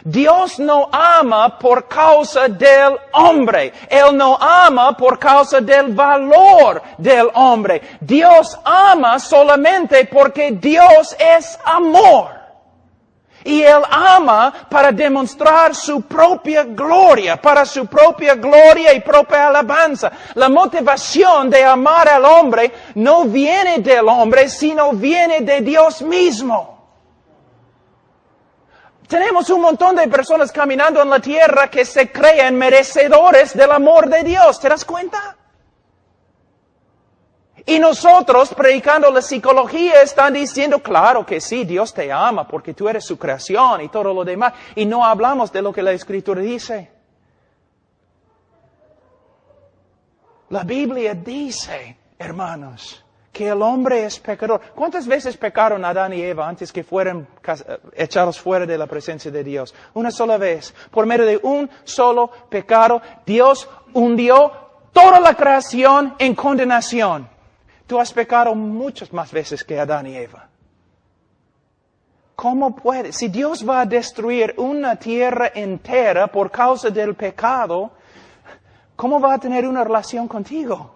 Dios no ama por causa del hombre. Él no ama por causa del valor del hombre. Dios ama solamente porque Dios es amor. Y Él ama para demostrar su propia gloria, para su propia gloria y propia alabanza. La motivación de amar al hombre no viene del hombre, sino viene de Dios mismo. Tenemos un montón de personas caminando en la tierra que se creen merecedores del amor de Dios. ¿Te das cuenta? Y nosotros, predicando la psicología, están diciendo, claro que sí, Dios te ama porque tú eres su creación y todo lo demás. Y no hablamos de lo que la Escritura dice. La Biblia dice, hermanos, que el hombre es pecador. ¿Cuántas veces pecaron Adán y Eva antes que fueran echados fuera de la presencia de Dios? Una sola vez. Por medio de un solo pecado, Dios hundió toda la creación en condenación. Tú has pecado muchas más veces que Adán y Eva. ¿Cómo puede? Si Dios va a destruir una tierra entera por causa del pecado, ¿cómo va a tener una relación contigo?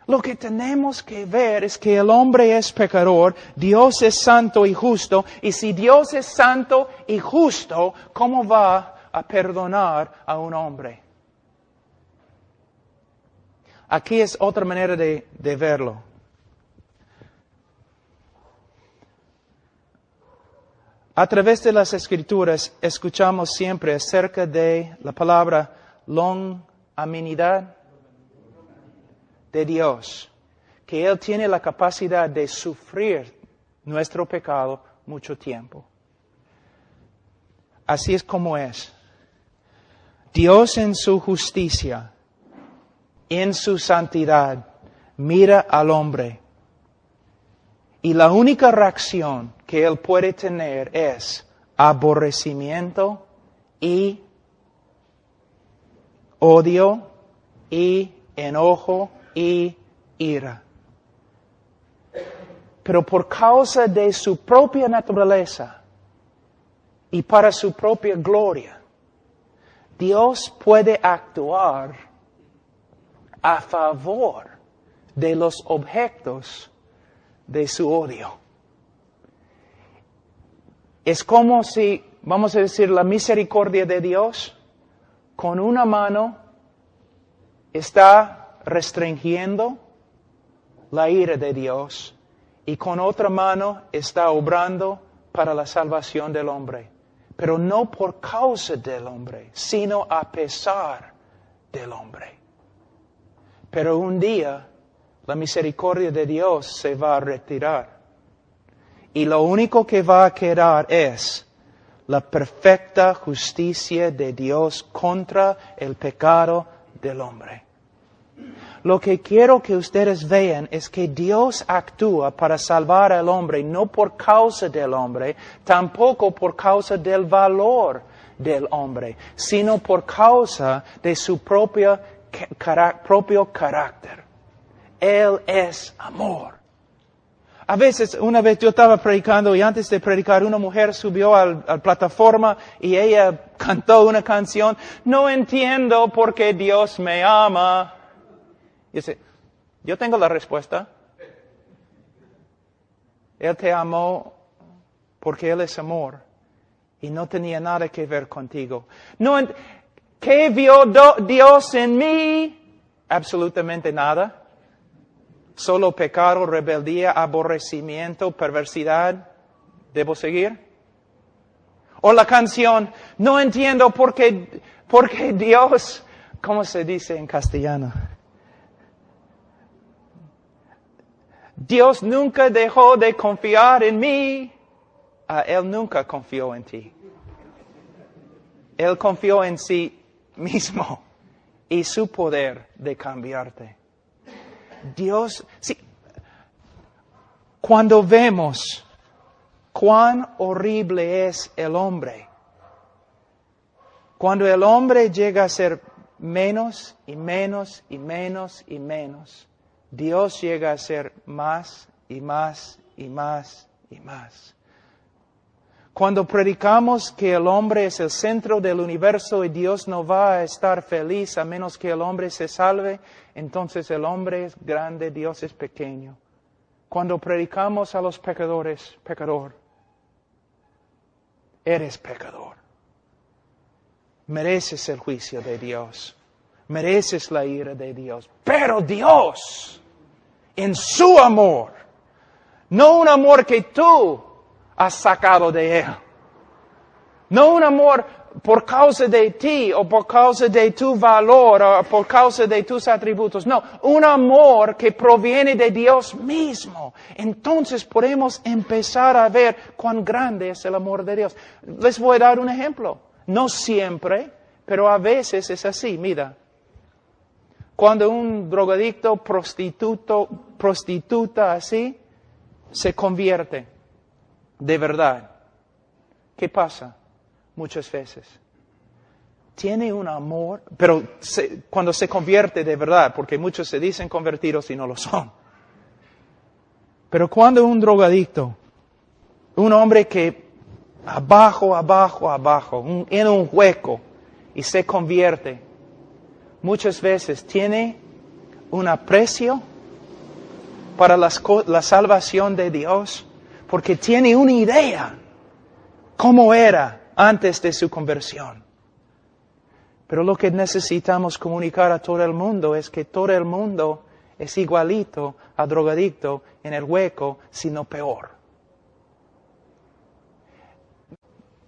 Lo que tenemos que ver es que el hombre es pecador, Dios es santo y justo, y si Dios es santo y justo, ¿cómo va a perdonar a un hombre? Aquí es otra manera de verlo. A través de las Escrituras escuchamos siempre acerca de la palabra longanimidad de Dios, que Él tiene la capacidad de sufrir nuestro pecado mucho tiempo. Así es como es. Dios en su justicia, en su santidad, mira al hombre. Y la única reacción que Él puede tener es aborrecimiento y odio y enojo y ira. Pero por causa de su propia naturaleza y para su propia gloria, Dios puede actuar a favor de los objetos de su odio. Es como si, vamos a decir, la misericordia de Dios con una mano está restringiendo la ira de Dios y con otra mano está obrando para la salvación del hombre. Pero no por causa del hombre, sino a pesar del hombre. Pero un día la misericordia de Dios se va a retirar. Y lo único que va a quedar es la perfecta justicia de Dios contra el pecado del hombre. Lo que quiero que ustedes vean es que Dios actúa para salvar al hombre, no por causa del hombre, tampoco por causa del valor del hombre, sino por causa de su propio carácter. Él es amor. A veces, una vez yo estaba predicando y antes de predicar una mujer subió a la plataforma y ella cantó una canción. No entiendo por qué Dios me ama. Y dice, yo tengo la respuesta. Él te amó porque Él es amor y no tenía nada que ver contigo. ¿Qué vio Dios en mí? Absolutamente nada. Solo pecado, rebeldía, aborrecimiento, perversidad. ¿Debo seguir? O la canción, no entiendo por qué Dios, ¿cómo se dice en castellano? Dios nunca dejó de confiar en mí. Él nunca confió en ti. Él confió en sí mismo y su poder de cambiarte. Dios, sí, cuando vemos cuán horrible es el hombre, cuando el hombre llega a ser menos y menos y menos y menos, Dios llega a ser más y más y más y más. Cuando predicamos que el hombre es el centro del universo y Dios no va a estar feliz a menos que el hombre se salve, entonces el hombre es grande, Dios es pequeño. Cuando predicamos a los pecadores, pecador, eres pecador. Mereces el juicio de Dios. Mereces la ira de Dios. Pero Dios, en su amor, no un amor que tú has sacado de Él. No un amor por causa de ti o por causa de tu valor o por causa de tus atributos. No, un amor que proviene de Dios mismo. Entonces podemos empezar a ver cuán grande es el amor de Dios. Les voy a dar un ejemplo. No siempre, pero a veces es así. Mira, cuando un drogadicto, prostituta así, se convierte de verdad, ¿qué pasa? Muchas veces tiene un amor, pero cuando se convierte de verdad, porque muchos se dicen convertidos y no lo son. Pero cuando un drogadicto, un hombre que abajo, en un hueco y se convierte, muchas veces tiene un aprecio para la salvación de Dios, porque tiene una idea cómo era antes de su conversión. Pero lo que necesitamos comunicar a todo el mundo es que todo el mundo es igualito a drogadicto en el hueco, sino peor.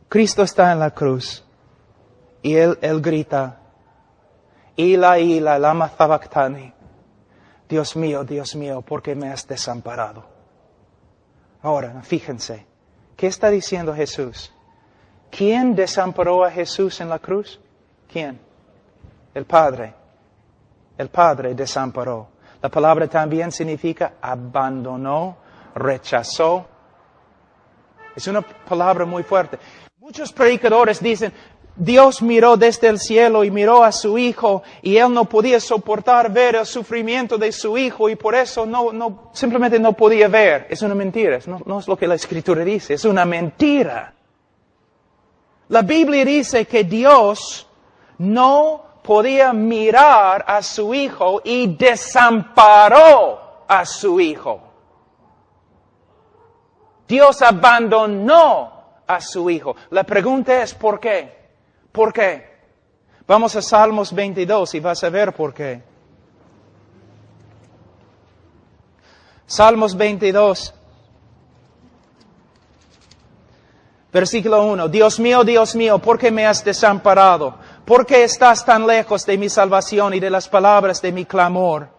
Cristo está en la cruz y Él grita, Ila, lama sabactani. Dios mío, ¿por qué me has desamparado? Ahora, fíjense, ¿qué está diciendo Jesús? ¿Quién desamparó a Jesús en la cruz? ¿Quién? El Padre. El Padre desamparó. La palabra también significa abandonó, rechazó. Es una palabra muy fuerte. Muchos predicadores dicen, Dios miró desde el cielo y miró a su Hijo y Él no podía soportar ver el sufrimiento de su Hijo y por eso simplemente no podía ver. Es una mentira, no es lo que la Escritura dice, es una mentira. La Biblia dice que Dios no podía mirar a su Hijo y desamparó a su Hijo. Dios abandonó a su Hijo. La pregunta es, ¿por qué? ¿Por qué? Vamos a Salmos 22 y vas a ver por qué. Salmos 22, versículo 1. Dios mío, ¿por qué me has desamparado? ¿Por qué estás tan lejos de mi salvación y de las palabras de mi clamor?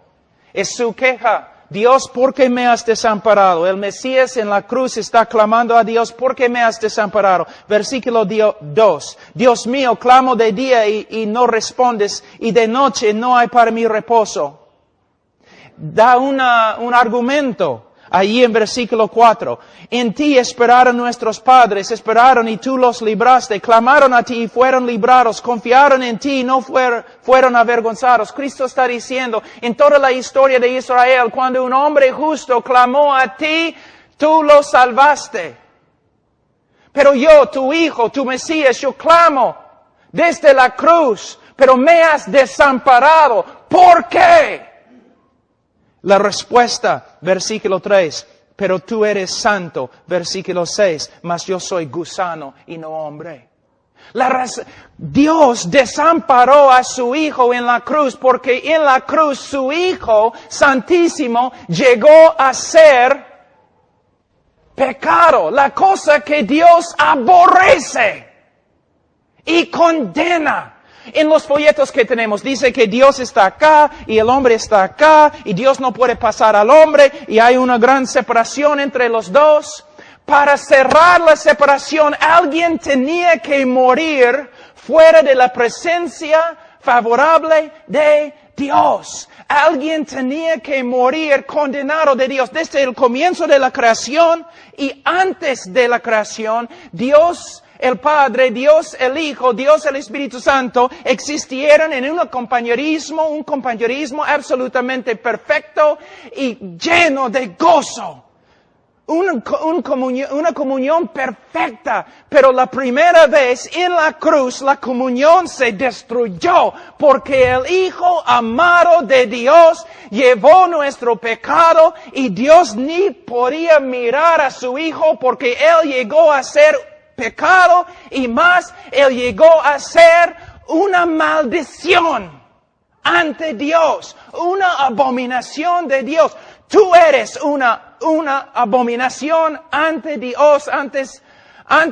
Es su queja. Dios, ¿por qué me has desamparado? El Mesías en la cruz está clamando a Dios, ¿por qué me has desamparado? Versículo 2. Dios mío, clamo de día y no respondes, y de noche no hay para mí reposo. Da un argumento ahí en versículo 4. En ti esperaron nuestros padres, esperaron y tú los libraste, clamaron a ti y fueron librados, confiaron en ti y no fueron avergonzados. Cristo está diciendo, en toda la historia de Israel, cuando un hombre justo clamó a ti, tú lo salvaste. Pero yo, tu Hijo, tu Mesías, yo clamo desde la cruz, pero me has desamparado. ¿Por qué? La respuesta, versículo 3, pero tú eres santo, versículo 6, mas yo soy gusano y no hombre. Dios desamparó a su Hijo en la cruz porque en la cruz su Hijo Santísimo llegó a ser pecado, la cosa que Dios aborrece y condena. En los folletos que tenemos dice que Dios está acá y el hombre está acá y Dios no puede pasar al hombre y hay una gran separación entre los dos. Para cerrar la separación, alguien tenía que morir fuera de la presencia favorable de Dios. Alguien tenía que morir condenado de Dios. Desde el comienzo de la creación y antes de la creación, Dios el Padre, Dios el Hijo, Dios el Espíritu Santo existieron en un compañerismo absolutamente perfecto y lleno de gozo. Una comunión perfecta, pero la primera vez en la cruz la comunión se destruyó porque el Hijo amado de Dios llevó nuestro pecado y Dios ni podía mirar a su Hijo porque Él llegó a ser pecado y más, Él llegó a ser una maldición ante Dios, una abominación de Dios. Tú eres una abominación ante Dios, antes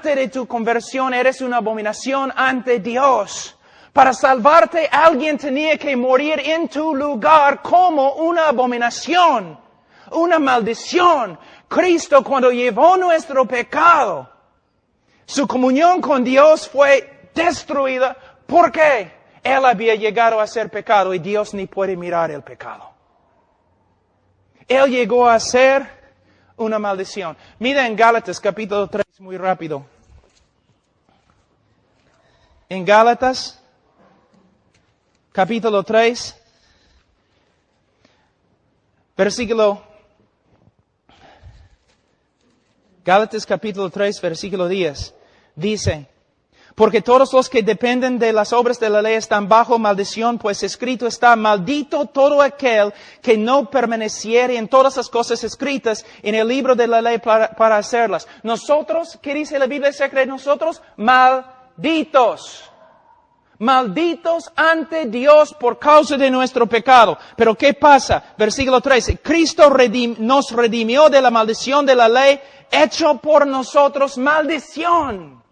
de tu conversión eres una abominación ante Dios. Para salvarte alguien tenía que morir en tu lugar como una abominación, una maldición. Cristo cuando llevó nuestro pecado, su comunión con Dios fue destruida. ¿Por qué? Él había llegado a ser pecado y Dios ni puede mirar el pecado. Él llegó a ser una maldición. Mira en Gálatas capítulo 3 muy rápido. En Gálatas capítulo 3, Gálatas capítulo 3, versículo 10. Dice, Porque todos los que dependen de las obras de la ley están bajo maldición, pues escrito está, maldito todo aquel que no permaneciere en todas las cosas escritas en el libro de la ley para hacerlas. Nosotros, ¿qué dice la Biblia acerca de nosotros? Malditos. Malditos ante Dios por causa de nuestro pecado. Pero ¿qué pasa? Versículo 13. Cristo nos redimió de la maldición de la ley, hecho por nosotros maldición.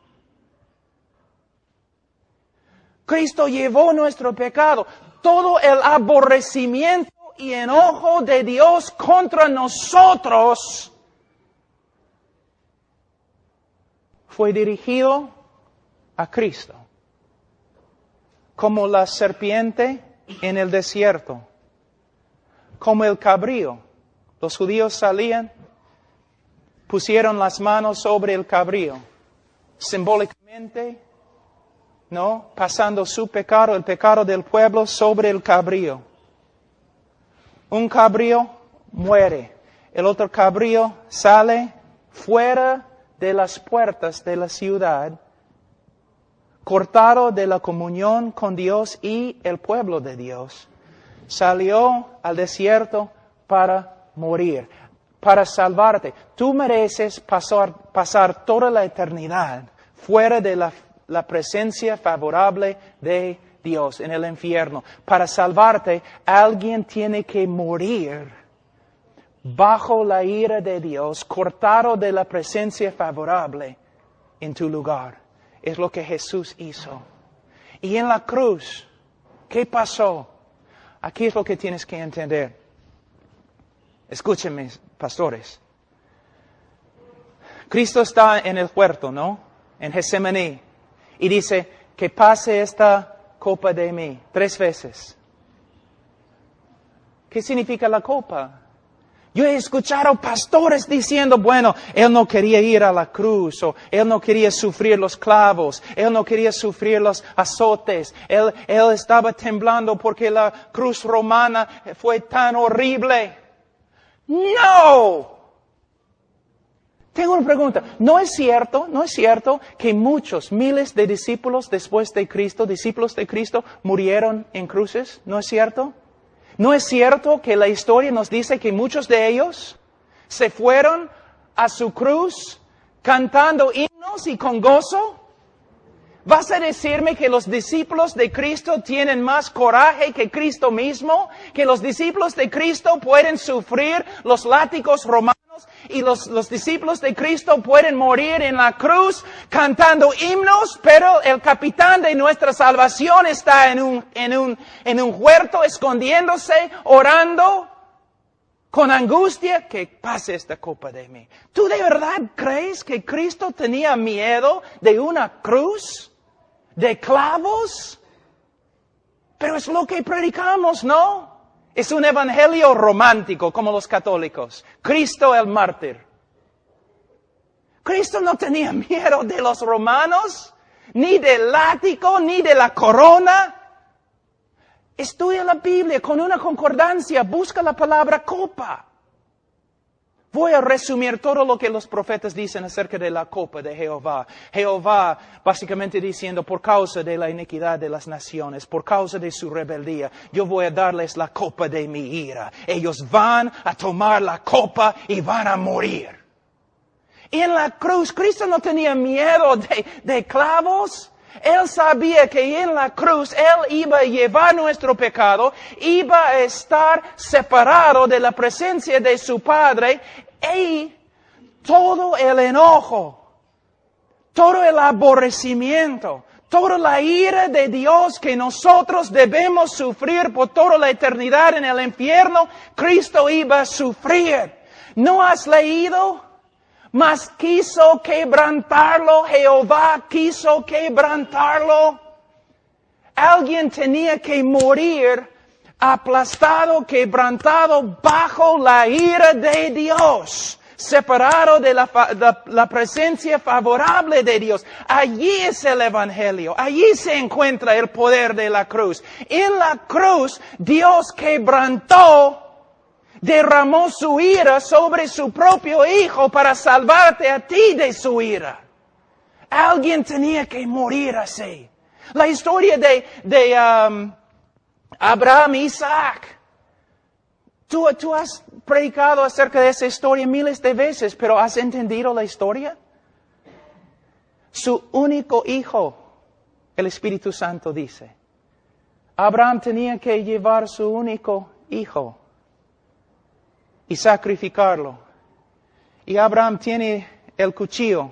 Cristo llevó nuestro pecado. Todo el aborrecimiento y enojo de Dios contra nosotros fue dirigido a Cristo. Como la serpiente en el desierto. Como el cabrío. Los judíos salían, pusieron las manos sobre el cabrío. Simbólicamente, ¿no? Pasando su pecado, el pecado del pueblo, sobre el cabrío. Un cabrío muere. El otro cabrío sale fuera de las puertas de la ciudad, cortado de la comunión con Dios y el pueblo de Dios. Salió al desierto para morir, para salvarte. Tú mereces pasar toda la eternidad fuera de la presencia favorable de Dios en el infierno. Para salvarte, alguien tiene que morir bajo la ira de Dios, cortado de la presencia favorable en tu lugar. Es lo que Jesús hizo. Y en la cruz, ¿qué pasó? Aquí es lo que tienes que entender. Escúchenme, pastores. Cristo está en el huerto, ¿no? En Getsemaní. Y dice, que pase esta copa de mí 3 veces. ¿Qué significa la copa? Yo he escuchado pastores diciendo, bueno, Él no quería ir a la cruz, o Él no quería sufrir los clavos, Él no quería sufrir los azotes, Él estaba temblando porque la cruz romana fue tan horrible. ¡No! Tengo una pregunta. ¿No es cierto que muchos, miles de discípulos después de Cristo, discípulos de Cristo, murieron en cruces? ¿No es cierto? ¿No es cierto que la historia nos dice que muchos de ellos se fueron a su cruz cantando himnos y con gozo? ¿Vas a decirme que los discípulos de Cristo tienen más coraje que Cristo mismo? ¿Que los discípulos de Cristo pueden sufrir los látigos romanos y los discípulos de Cristo pueden morir en la cruz cantando himnos? Pero el capitán de nuestra salvación está en un huerto escondiéndose, orando con angustia, que pase esta copa de mí. ¿Tú de verdad crees que Cristo tenía miedo de una cruz? ¿De clavos? Pero es lo que predicamos, ¿no? Es un evangelio romántico, como los católicos. Cristo el mártir. Cristo no tenía miedo de los romanos, ni del látigo, ni de la corona. Estudia la Biblia con una concordancia, busca la palabra copa. Voy a resumir todo lo que los profetas dicen acerca de la copa de Jehová. Jehová básicamente diciendo, por causa de la iniquidad de las naciones, por causa de su rebeldía, yo voy a darles la copa de mi ira. Ellos van a tomar la copa y van a morir. Y en la cruz, Cristo no tenía miedo de clavos. Él sabía que en la cruz Él iba a llevar nuestro pecado, iba a estar separado de la presencia de su Padre, y todo el enojo, todo el aborrecimiento, toda la ira de Dios que nosotros debemos sufrir por toda la eternidad en el infierno, Cristo iba a sufrir. ¿No has leído? Mas quiso quebrantarlo, Jehová quiso quebrantarlo. Alguien tenía que morir aplastado, quebrantado bajo la ira de Dios, separado de la presencia favorable de Dios. Allí es el Evangelio, allí se encuentra el poder de la cruz. En la cruz Dios quebrantó, derramó su ira sobre su propio Hijo para salvarte a ti de su ira. Alguien tenía que morir así. La historia de Abraham e Isaac. Tú has predicado acerca de esa historia miles de veces, pero ¿has entendido la historia? Su único hijo, el Espíritu Santo dice. Abraham tenía que llevar su único hijo y sacrificarlo. Y Abraham tiene el cuchillo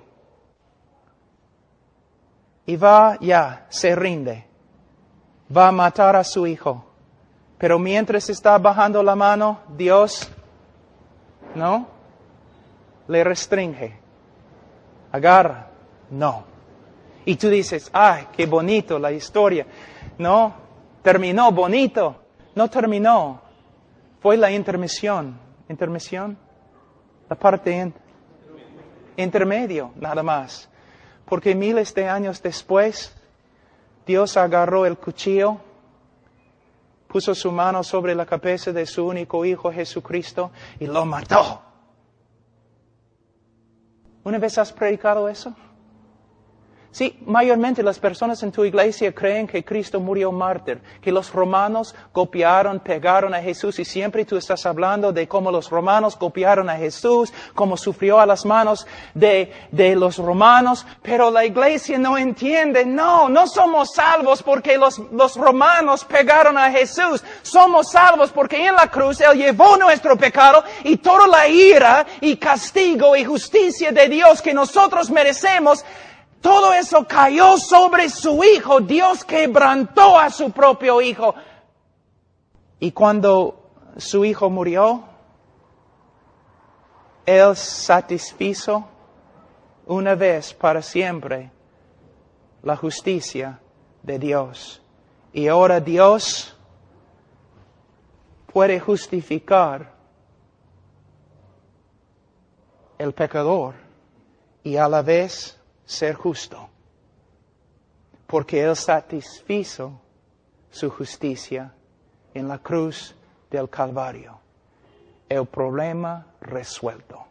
y se rinde. Va a matar a su hijo. Pero mientras está bajando la mano, Dios, ¿no? Le restringe. Agarra. No. Y tú dices, ay, qué bonito la historia. No, terminó bonito. No terminó. Fue la intermisión. ¿Intermisión? La parte intermedio, nada más. Porque miles de años después, Dios agarró el cuchillo, puso su mano sobre la cabeza de su único Hijo Jesucristo y lo mató. ¿Una vez has predicado eso? Sí, mayormente las personas en tu iglesia creen que Cristo murió mártir, que los romanos golpearon, pegaron a Jesús y siempre tú estás hablando de cómo los romanos golpearon a Jesús, cómo sufrió a las manos de los romanos, pero la iglesia no entiende, no somos salvos porque los romanos pegaron a Jesús, somos salvos porque en la cruz Él llevó nuestro pecado y toda la ira y castigo y justicia de Dios que nosotros merecemos. Todo eso cayó sobre su Hijo. Dios quebrantó a su propio Hijo. Y cuando su Hijo murió, Él satisfizo una vez para siempre la justicia de Dios. Y ahora Dios puede justificar el pecador y a la vez ser justo, porque Él satisfizo su justicia en la cruz del Calvario. El problema resuelto.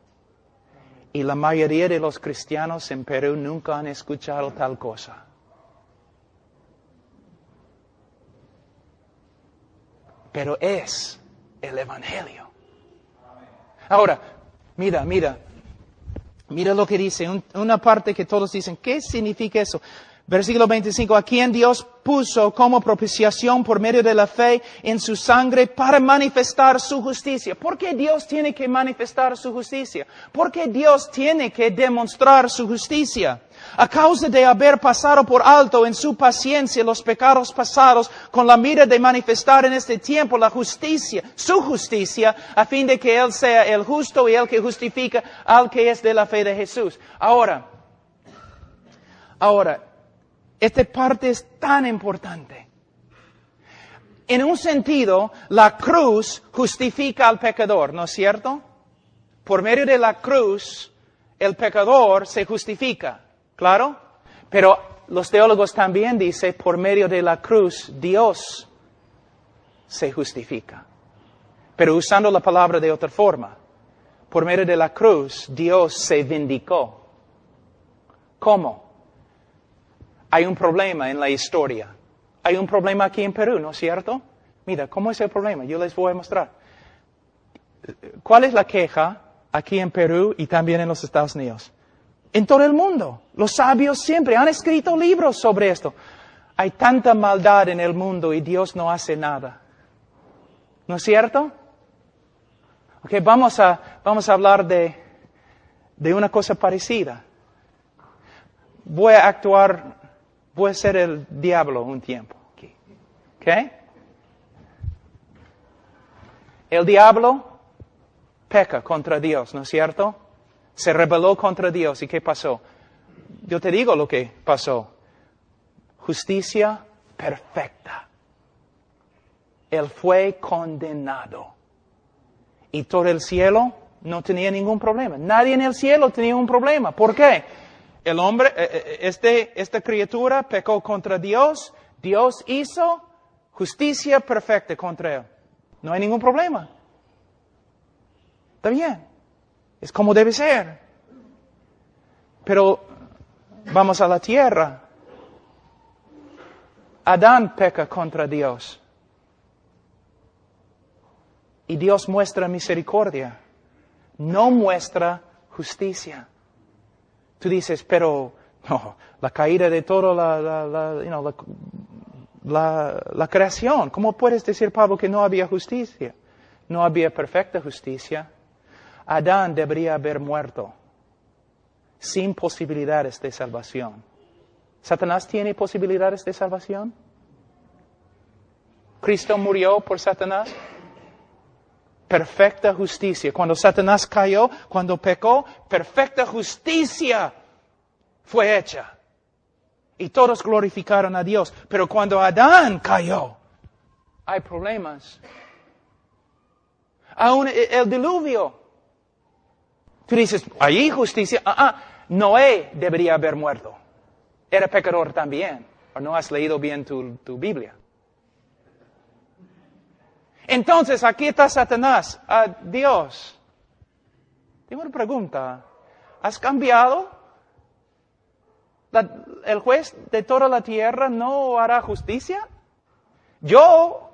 Y la mayoría de los cristianos en Perú nunca han escuchado tal cosa. Pero es el Evangelio. Ahora, mira lo que dice, una parte que todos dicen, ¿qué significa eso? Versículo 25, a quien Dios puso como propiciación por medio de la fe en su sangre para manifestar su justicia. ¿Por qué Dios tiene que manifestar su justicia? ¿Por qué Dios tiene que demostrar su justicia? A causa de haber pasado por alto en su paciencia los pecados pasados, con la mira de manifestar en este tiempo la justicia, su justicia, a fin de que Él sea el justo y el que justifica al que es de la fe de Jesús. Ahora, esta parte es tan importante. En un sentido, la cruz justifica al pecador, ¿no es cierto? Por medio de la cruz, el pecador se justifica. ¿Claro? Pero los teólogos también dicen, por medio de la cruz, Dios se justifica. Pero usando la palabra de otra forma. Por medio de la cruz, Dios se vindicó. ¿Cómo? Hay un problema en la historia. Hay un problema aquí en Perú, ¿no es cierto? Mira, ¿cómo es el problema? Yo les voy a mostrar. ¿Cuál es la queja aquí en Perú y también en los Estados Unidos? En todo el mundo. Los sabios siempre han escrito libros sobre esto. Hay tanta maldad en el mundo y Dios no hace nada. ¿No es cierto? Ok, vamos a hablar de una cosa parecida. Voy a ser el diablo un tiempo. ¿Ok? El diablo peca contra Dios, ¿no es cierto? Se rebeló contra Dios. ¿Y qué pasó? Yo te digo lo que pasó. Justicia perfecta. Él fue condenado. Y todo el cielo no tenía ningún problema. Nadie en el cielo tenía un problema. ¿Por qué? El hombre, esta criatura pecó contra Dios. Dios hizo justicia perfecta contra él. No hay ningún problema. Está bien. Es como debe ser. Pero Vamos a la tierra. Adán peca contra Dios. Y Dios muestra misericordia. No muestra justicia. Tú dices, pero no, la caída de toda la creación. ¿Cómo puedes decir, Pablo, que no había justicia? No había perfecta justicia. Adán debería haber muerto sin posibilidades de salvación. ¿Satanás tiene posibilidades de salvación? ¿Cristo murió por Satanás? Perfecta justicia. Cuando Satanás cayó, cuando pecó, perfecta justicia fue hecha. Y todos glorificaron a Dios. Pero cuando Adán cayó, hay problemas. Aún el diluvio. Tú dices, ¿hay justicia? Noé debería haber muerto. Era pecador también. ¿O no has leído bien tu Biblia? Entonces, aquí está Satanás. Dios. Tengo una pregunta. ¿Has cambiado? ¿El juez de toda la tierra no hará justicia? Yo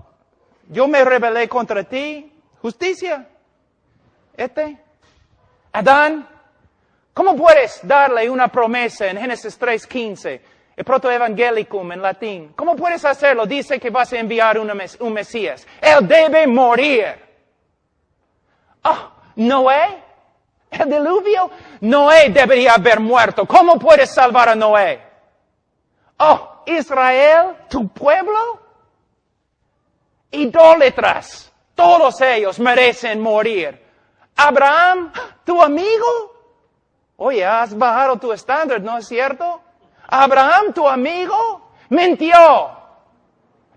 me rebelé contra ti. Justicia. Adán, ¿cómo puedes darle una promesa en Génesis 3:15? El protoevangelicum en latín. ¿Cómo puedes hacerlo? Dice que vas a enviar un Mesías. Él debe morir. Noé, el diluvio. Noé debería haber muerto. ¿Cómo puedes salvar a Noé? Israel, tu pueblo. Idólatras. Todos ellos merecen morir. Abraham, tu amigo. Oye, has bajado tu estándar, ¿no es cierto? Abraham, tu amigo, mintió.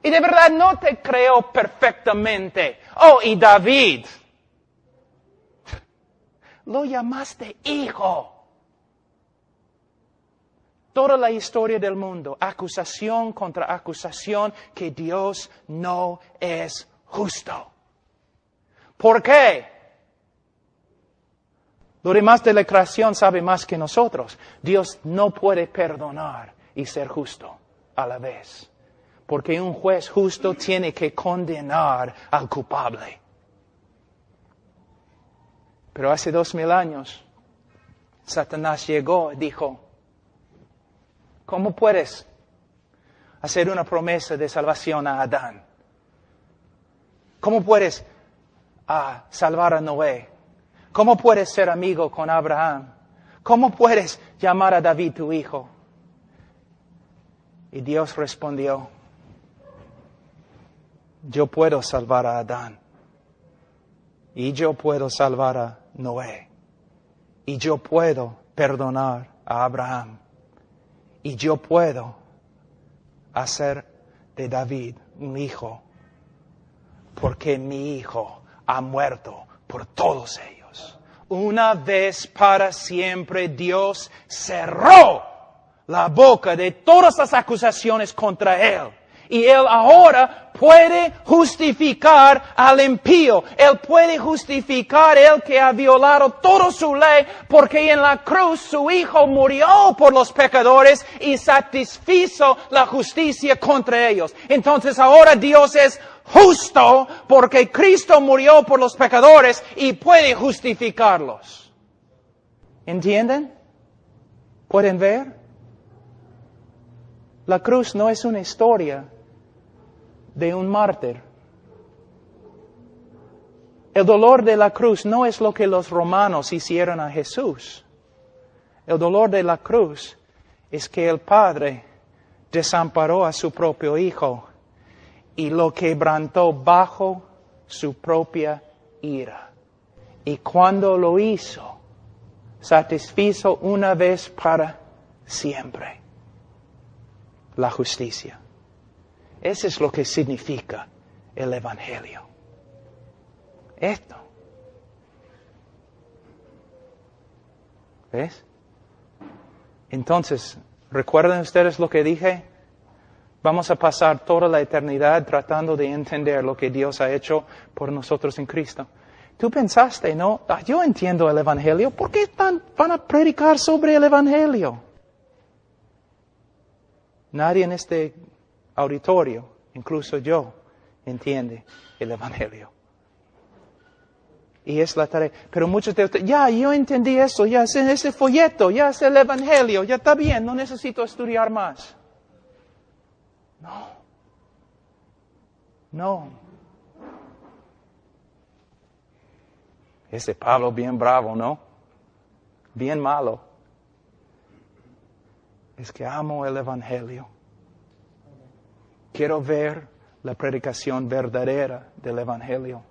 Y de verdad no te creo perfectamente. Y David. Lo llamaste hijo. Toda la historia del mundo, acusación contra acusación, que Dios no es justo. ¿Por qué? Lo demás de la creación sabe más que nosotros. Dios no puede perdonar y ser justo a la vez. Porque un juez justo tiene que condenar al culpable. Pero hace 2000 años, Satanás llegó y dijo, ¿cómo puedes hacer una promesa de salvación a Adán? ¿Cómo puedes salvar a Noé? ¿Cómo puedes ser amigo con Abraham? ¿Cómo puedes llamar a David tu hijo? Y Dios respondió, yo puedo salvar a Adán. Y yo puedo salvar a Noé. Y yo puedo perdonar a Abraham. Y yo puedo hacer de David un hijo. Porque mi hijo ha muerto por todos ellos. Una vez para siempre Dios cerró la boca de todas las acusaciones contra él. Y él ahora puede justificar al impío. Él puede justificar el que ha violado toda su ley, porque en la cruz su hijo murió por los pecadores y satisfizo la justicia contra ellos. Entonces ahora Dios es justo porque Cristo murió por los pecadores y puede justificarlos. ¿Entienden? ¿Pueden ver? La cruz no es una historia de un mártir. El dolor de la cruz no es lo que los romanos hicieron a Jesús. El dolor de la cruz es que el Padre desamparó a su propio Hijo y lo quebrantó bajo su propia ira. Y cuando lo hizo, satisfizo una vez para siempre la justicia. Eso es lo que significa el Evangelio. Esto. ¿Ves? Entonces, ¿recuerdan ustedes lo que dije? Vamos a pasar toda la eternidad tratando de entender lo que Dios ha hecho por nosotros en Cristo. Tú pensaste, ¿no? Yo entiendo el Evangelio. ¿Por qué van a predicar sobre el Evangelio? Nadie en este auditorio, incluso yo, entiende el Evangelio. Y es la tarea. Pero muchos de ustedes, ya, yo entendí eso, ya, ese folleto, ya es el Evangelio, ya está bien, no necesito estudiar más. No. Ese Pablo bien bravo, ¿no? Bien malo. Es que amo el Evangelio. Quiero ver la predicación verdadera del Evangelio,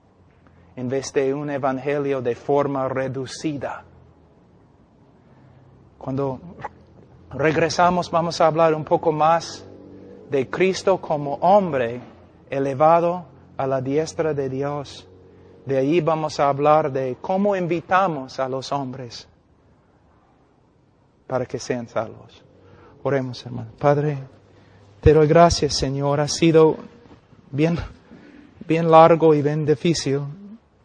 en vez de un Evangelio de forma reducida. Cuando regresamos vamos a hablar un poco más de Cristo como hombre elevado a la diestra de Dios. De ahí vamos a hablar de cómo invitamos a los hombres para que sean salvos. Oremos, hermano. Padre, te doy gracias, Señor. Ha sido bien largo y bien difícil.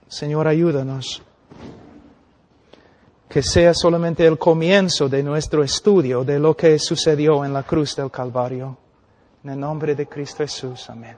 Señor, ayúdanos. Que sea solamente el comienzo de nuestro estudio de lo que sucedió en la cruz del Calvario. En el nombre de Cristo Jesús. Amén.